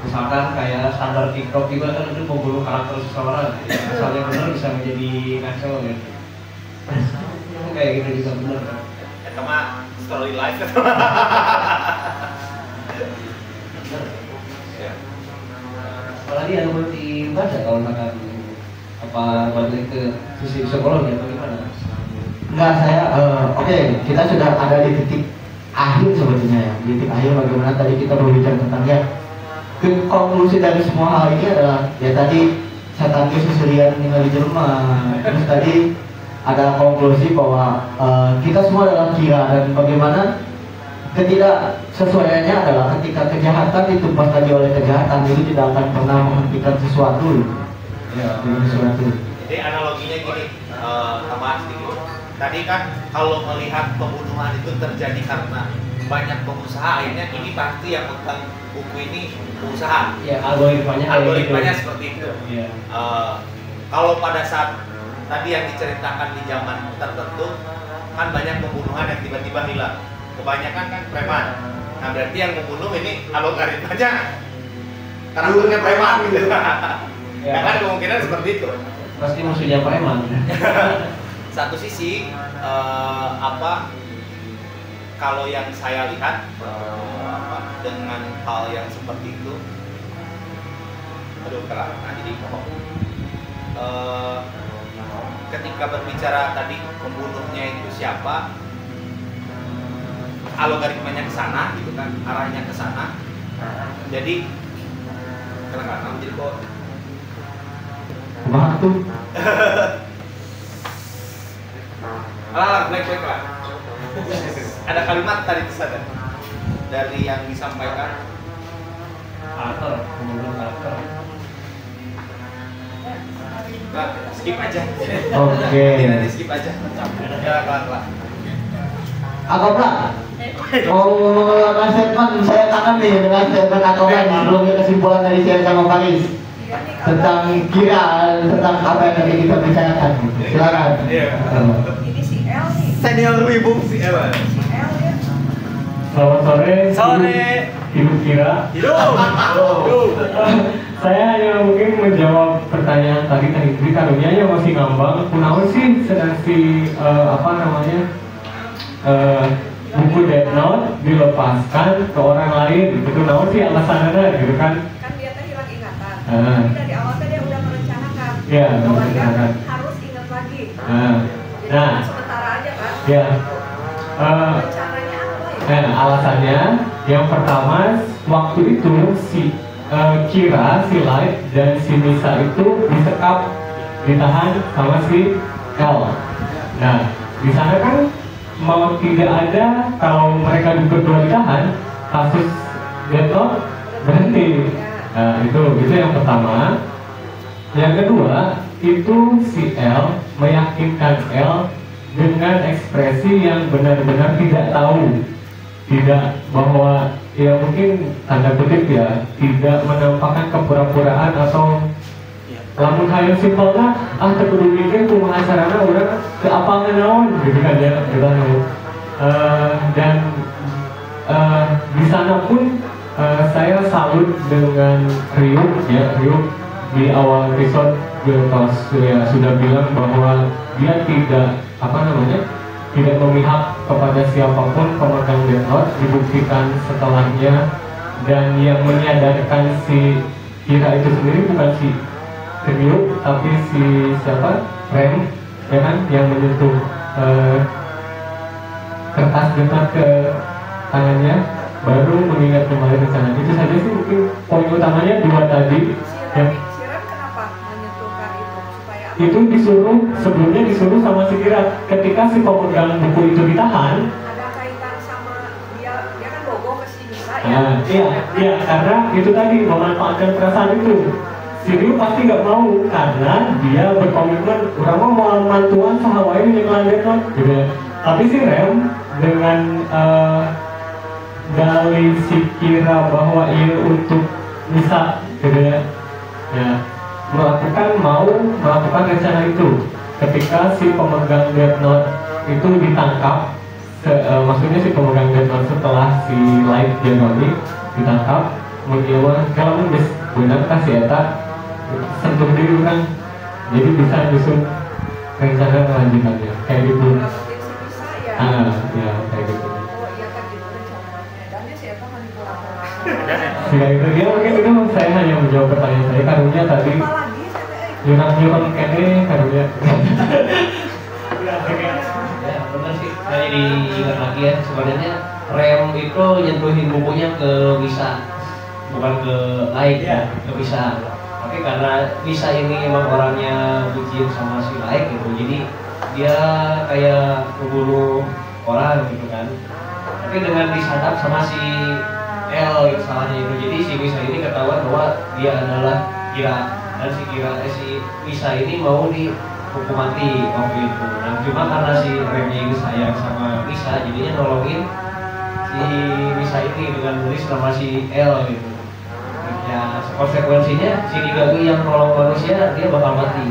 Misalkan kayak standar TikTok juga kan itu membunuh karakter seseorang. Asalnya benar bisa menjadi ngaco gitu. Kayak gitu juga benar kan. Sama story life. Apalagi yang mau dibaca kalau misalkan apa balik ke sisi psikologi atau gimana? Enggak, saya oke, kita sudah ada di titik akhir sebetulnya ya. Di titik akhir bagaimana tadi kita berbicara tentang ya. Konklusi dari semua hal ini adalah ya tadi saya tadi seserian tinggal di Jerman. Terus tadi ada konklusi bahwa kita semua adalah kira, dan bagaimana ketidaksesuaiannya adalah ketika kejahatan ditumpas lagi oleh kejahatan, itu tidak akan pernah menghentikan sesuatu. Ya, sesuatu. Jadi analoginya gini, tambahan sedikit. Tadi kan kalau melihat pembunuhan itu terjadi karena banyak pengusaha, akhirnya ini pasti yang megang buku ini pengusaha. Ya, algoritmanya gitu. Seperti itu. Ya. Kalau pada saat tadi yang diceritakan di zaman tertentu kan banyak pembunuhan yang tiba-tiba hilang. Kebanyakan kan preman. Nah berarti yang membunuh ini algoritmanya karakternya preman gitu. Ya kan kemungkinan seperti itu. Pasti musuhnya preman. Satu sisi kalau yang saya lihat dengan hal yang seperti itu, jadi ketika berbicara tadi pembunuhnya itu siapa, algoritmanya ke sana gitu kan, arahnya ke sana. Jadi kadang-kadang jadi kok Maaf tuh. Black lah. Ada kalimat tadi kesana dari yang disampaikan. Pembunuh karakter. Nah, skip aja. Oke. Nanti skip aja. Ya, pelan-pelan. Akobra, mau mengeluarkan statement, saya kangen nih dengan statement Akobra sebelumnya kesimpulan dari saya sama Paris tentang kira, tentang apa yang tadi kita bicarakan. Silakan. Ini si L nih. Senior ibu si L. Si L ya. Selamat sore. Sore. Ibu Kira. Hidup. Saya hanya mungkin menjawab pertanyaan tadi karunya masih ngambang. Kunaon sih sedang si buku Death Note dilepaskan ke orang lain gitu, namun sih alasannya gitu kan? Kan dia teh hilang ingatan. Ah. Tapi dari awal teh dia udah merencanakan. Iya, bahwa dia merencanakan. harus ingat lagi. Nah, Jadi nah, cuma sementara aja kan. ya. Rencananya apa ya? Nah, alasannya yang pertama waktu itu si Kira, si Light dan si Misa itu disekap, ditahan sama si L. Nah, di sana kan mau tidak ada, kalau mereka berdua ditahan, kasus Death Note berhenti. Nah, itu yang pertama. Yang kedua, itu si L meyakinkan L dengan ekspresi yang benar-benar tidak tahu, tidak, bahwa ya mungkin tanda kutip ya, tidak menampakkan kepura-puraan atau lamun hayang simpelna teu kudu mikir kumaha carana urang teu apal naon gitu kan ya gitu. Dan di sana pun saya salut dengan Ryuk ya. Ryuk di awal episode sudah bilang bahwa dia tidak tidak memihak kepada siapapun pemegang Death Note, dibuktikan setelahnya. Dan yang menyadarkan si Kira itu sendiri bukan si Ryuk, tapi si siapa? Ren, ya kan, yang menyentuh kertas Death Note ke tangannya, baru mengingat kembali rencana. Itu saja sih mungkin poin utamanya dua tadi. Yang Si Ren kenapa menyentuhkan itu supaya apa? itu sebelumnya disuruh sama si Kira ketika si pemegang buku itu ditahan. Ada kaitan sama dia kan logo ke si Misa ya? Iya, karena itu tadi memanfaatkan perasaan itu. Si Ryu pasti nggak mau karena dia berkomitmen orang mau mantuan sahawai yang Death Note gitu ya. Tapi si Rem dengan dalih si Kira bahwa ia untuk bisa gitu ya, melakukan rencana itu. Ketika si pemegang Death Note itu ditangkap, maksudnya si pemegang Death Note setelah si Light Janoni ditangkap, kemudian kalau benar kasih eta sentuh diri orang, jadi bisa nyusun rencana lanjutannya kayak gitu. Dapetin si Misa ya? Ya kayak gitu. Oh iya kan gitu rencananya. Edannya si Eta manipulator. Sehingga itu dia mungkin itu saya hanya menjawab pertanyaan saya. Karunya tadi Apalagi saya teh nyurang kene karunya. Ya benar sih, saya diingat lagi ya, sebenarnya Rem itu nyentuhin bukunya ke Misa, bukan ke Light ya, ke Misa. Tapi karena Misa ini emang orangnya bucin sama si Light gitu, jadi dia kayak membunuh orang gitu kan. Tapi dengan disadap sama si L gitu salahnya itu, jadi si Misa ini ketahuan bahwa dia adalah Kira, dan si Misa ini mau dihukum mati waktu itu. Nah cuma karena si Remnya ini sayang sama Misa, jadinya nolongin si Misa ini dengan nulis nama si L gitu. Ya konsekuensinya si Nigami yang nolong manusia dia bakal mati.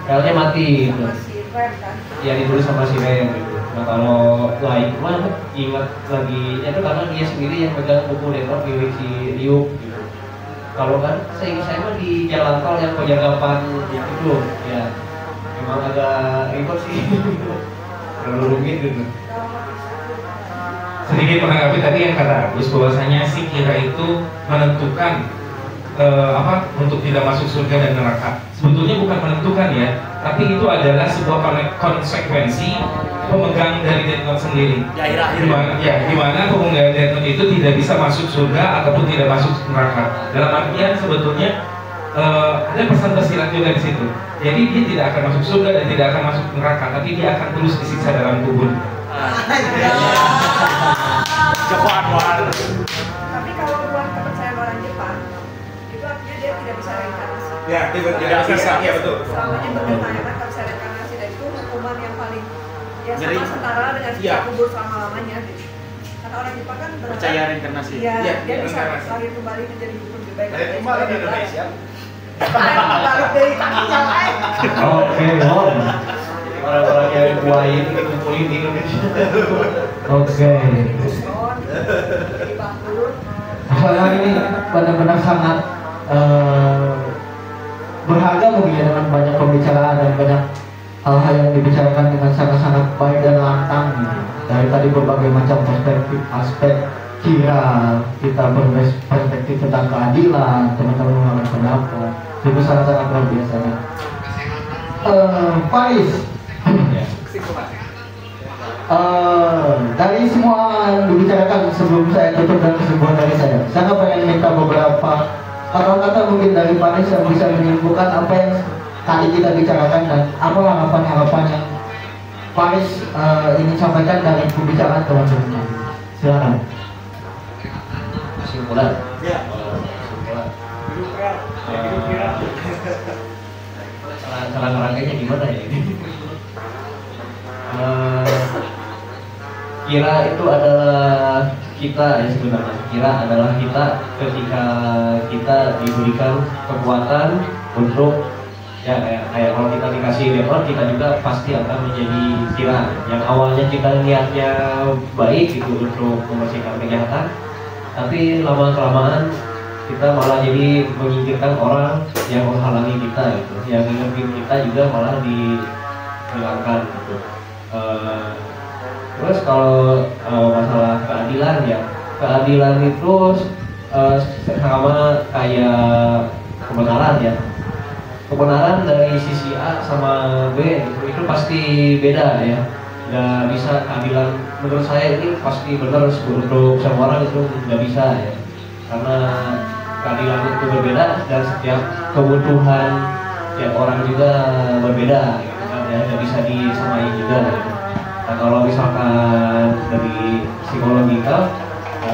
L-nya mati gitu. si Ren kan. Ya ditulis sama si Ren gitu. Nah kalau lain mah ingat lagi itu karena dia sendiri yang pegang buku Death Note milik si Ryuk gitu. Kalau kan saya mah di jalan tol yang Penyergapan itu ya memang agak ribet sih. Terlalu rumit gitu. Sedikit menanggapi tadi yang kata Agus bahwasanya si Kira itu menentukan untuk tidak masuk surga dan neraka. Sebetulnya bukan menentukan ya, tapi itu adalah sebuah konsekuensi pemegang dari Death Note sendiri. Di mana pemegang Death Note itu tidak bisa masuk surga ataupun tidak masuk neraka. Dalam artian sebetulnya ada pesan tersirat juga di situ. Jadi dia tidak akan masuk surga dan tidak akan masuk neraka, tapi dia akan terus disiksa dalam kubur. Joko Anwar. Tapi kalau buat kepercayaan orang Jepang, itu artinya dia tidak bisa reinkarnasi. Ya, tidak bisa. Iya betul. Selamanya bertahan kan bisa reinkarnasi, dan itu hukuman yang paling ya Jadi, sama setara dengan siksa iya. kubur selama-lamanya gitu. Karena orang Jepang kan berharap Percaya reinkarnasi. Iya, Iya, dia bisa reinkarnasi. lahir kembali menjadi hidup lebih baik. Lahir kembali di Indonesia. Balik dari kakinya lain. Oke, wow. Orang-orang yang buayin dikumpulin di Indonesia. Oke. Jadi bahlul. Soalnya ini benar-benar sangat berharga mungkin ya, dengan banyak pembicaraan dan banyak hal-hal yang dibicarakan dengan sangat-sangat baik dan lantang gitu. Dari tadi berbagai macam perspektif aspek kira, kita berperspektif tentang keadilan, teman-teman mengalami pendapat, itu sangat-sangat luar biasa. Faris, dari semua yang dibicarakan sebelum saya tutup dan kesimpulan dari saya pengen minta beberapa kata-kata mungkin dari Faris yang bisa menyimpulkan apa yang tadi kita bicarakan dan apa harapan-harapan yang Faris ingin sampaikan dari pembicaraan teman-teman. Silakan. Kesimpulan. Ya. Cara ngerangkainya gimana ya ini? Kira itu adalah kita ya sebenarnya. Kira adalah kita ketika kita diberikan kekuatan untuk ya kayak kalau kita dikasih level, kita juga pasti akan menjadi kira. Yang awalnya kita niatnya baik gitu untuk membersihkan kejahatan, tapi lama kelamaan kita malah jadi menyingkirkan orang yang menghalangi kita gitu, yang ngingetin kita juga malah dihilangkan gitu. Terus kalau masalah keadilan ya, keadilan itu sama kayak kebenaran ya. Kebenaran dari sisi A sama B itu pasti beda ya. Nggak bisa keadilan menurut saya ini pasti benar untuk semua orang itu nggak bisa ya. Karena keadilan itu berbeda dan setiap kebutuhan setiap orang juga berbeda gitu kan ya, nggak bisa disamain juga gitu. Nah kalau misalkan dari psikologikal,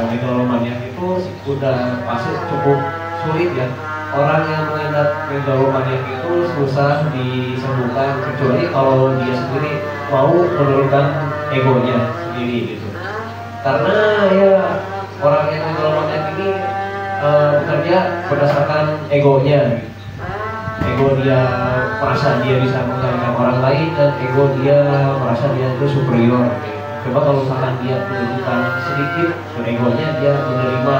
megalomania itu udah pasti cukup sulit ya. Orang yang mengidap megalomania itu susah disembuhkan kecuali kalau dia sendiri mau menurunkan egonya sendiri gitu. Karena ya orang yang megalomania ini bekerja berdasarkan egonya gitu. Ego dia merasa dia bisa mengalahkan orang lain dan ego dia merasa dia itu superior. Coba kalau misalkan dia menunjukkan sedikit egonya, dia menerima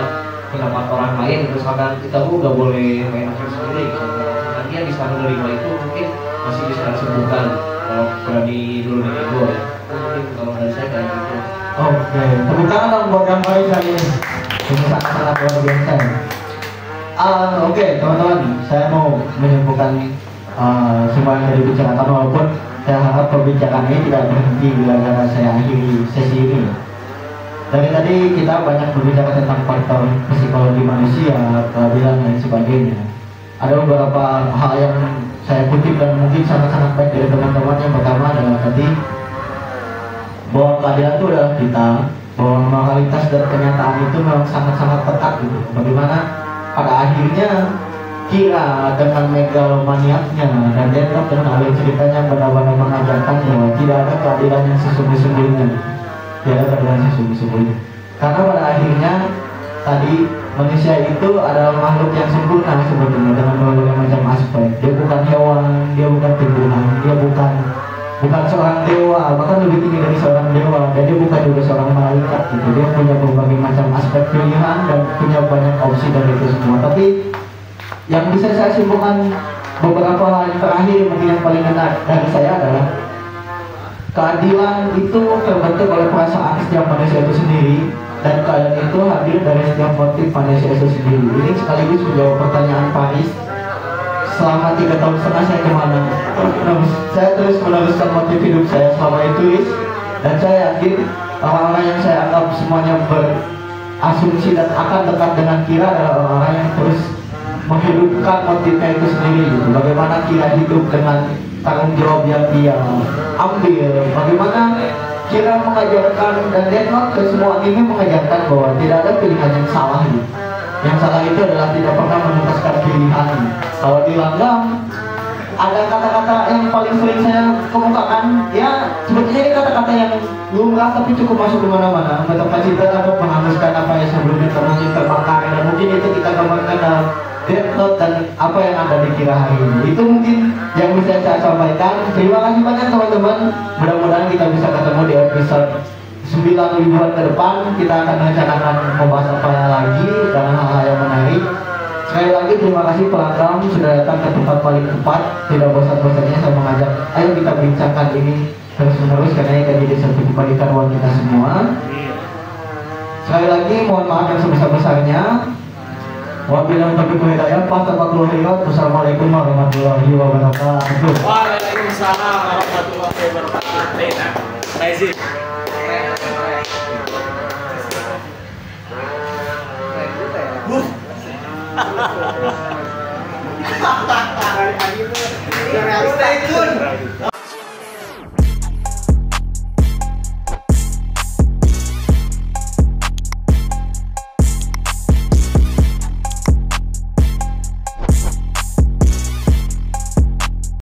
pendapat orang lain, misalkan kita nggak boleh main hakim sendiri gitu. Nah, dia bisa menerima itu mungkin masih bisa disembuhkan kalau berani dulu dengan ego ya. Mungkin kalau dari saya kayak gitu. Oke, tepuk tangan dong buat yang Faris hari ini. Ini sangat-sangat luar biasa. Oke, teman-teman, saya mau menyimpulkan semua yang tadi dibicarakan, walaupun saya harap perbincangan ini tidak berhenti bila saya akhiri sesi ini. Dari tadi kita banyak berbicara tentang faktor psikologi manusia, keadilan dan sebagainya. Ada beberapa hal yang saya kutip dan mungkin sangat-sangat baik dari teman-teman. Yang pertama adalah tadi bahwa keadilan itu adalah kita, bahwa moralitas dan kenyataan itu memang sangat-sangat pekat gitu. Bagaimana pada akhirnya Kira dengan megalomaniaknya dan Deadlock dengan alur ceritanya benar-benar mengajarkan bahwa tidak ada keadilan yang sesungguh-sungguhnya. Tidak ada keadilan yang sesungguh-sungguhnya. Karena pada akhirnya tadi manusia itu adalah makhluk yang sempurna sebetulnya dengan berbagai macam aspek. Dia bukan hewan, dia bukan tumbuhan, dia bukan seorang dewa, bahkan lebih tinggi dari seorang dewa, dan dia bukan juga seorang malaikat gitu. Dia punya berbagai macam aspek pilihan dan punya banyak opsi dari itu semua. Tapi yang bisa saya simpulkan beberapa hal yang terakhir mungkin yang paling enak dari saya adalah keadilan itu terbentuk oleh perasaan setiap manusia itu sendiri, dan keadilan itu hadir dari setiap motif manusia itu sendiri. Ini sekaligus menjawab pertanyaan Faris, selama 3 tahun setengah saya kemana? Saya terus meneruskan motif hidup saya selama itu, dan saya yakin orang-orang yang saya anggap semuanya berasumsi dan akan dekat dengan Kira adalah orang-orang yang terus menghidupkan motifnya itu sendiri gitu. Bagaimana Kira hidup dengan tanggung jawab yang dia ambil, bagaimana Kira mengajarkan, dan Deadlock ke semua ini mengajarkan bahwa tidak ada pilihan yang salah gitu. Yang salah itu adalah tidak pernah menuntaskan pilihan. Kalau dilanggar, ada kata-kata yang paling sering saya kemukakan, ya sebetulnya ini kata-kata yang lumrah tapi cukup masuk di mana-mana. Betapa cinta dapat menghanguskan apa yang sebelumnya mungkin terbakar, dan mungkin itu kita gambarkan dalam Deadlock dan apa yang ada di Kira hari ini. Itu mungkin yang bisa saya sampaikan. Terima kasih banyak teman-teman. Mudah-mudahan kita bisa ketemu di episode 9 mingguan ke depan. Kita akan merencanakan membahas apa lagi dan hal-hal yang menarik. Sekali lagi terima kasih pelanggan sudah datang ke tempat paling tepat. Tidak bosan-bosannya saya mengajak ajak, ayo kita bincangkan ini terus-menerus karena ini akan jadi satu kebaikan buat kita semua. Sekali lagi mohon maaf yang sebesar-besarnya. Wabillahi taufiq wal hidayah. Wassalamualaikum warahmatullahi wabarakatuh. Waalaikumsalam warahmatullahi wabarakatuh. Rezim. Stay tune.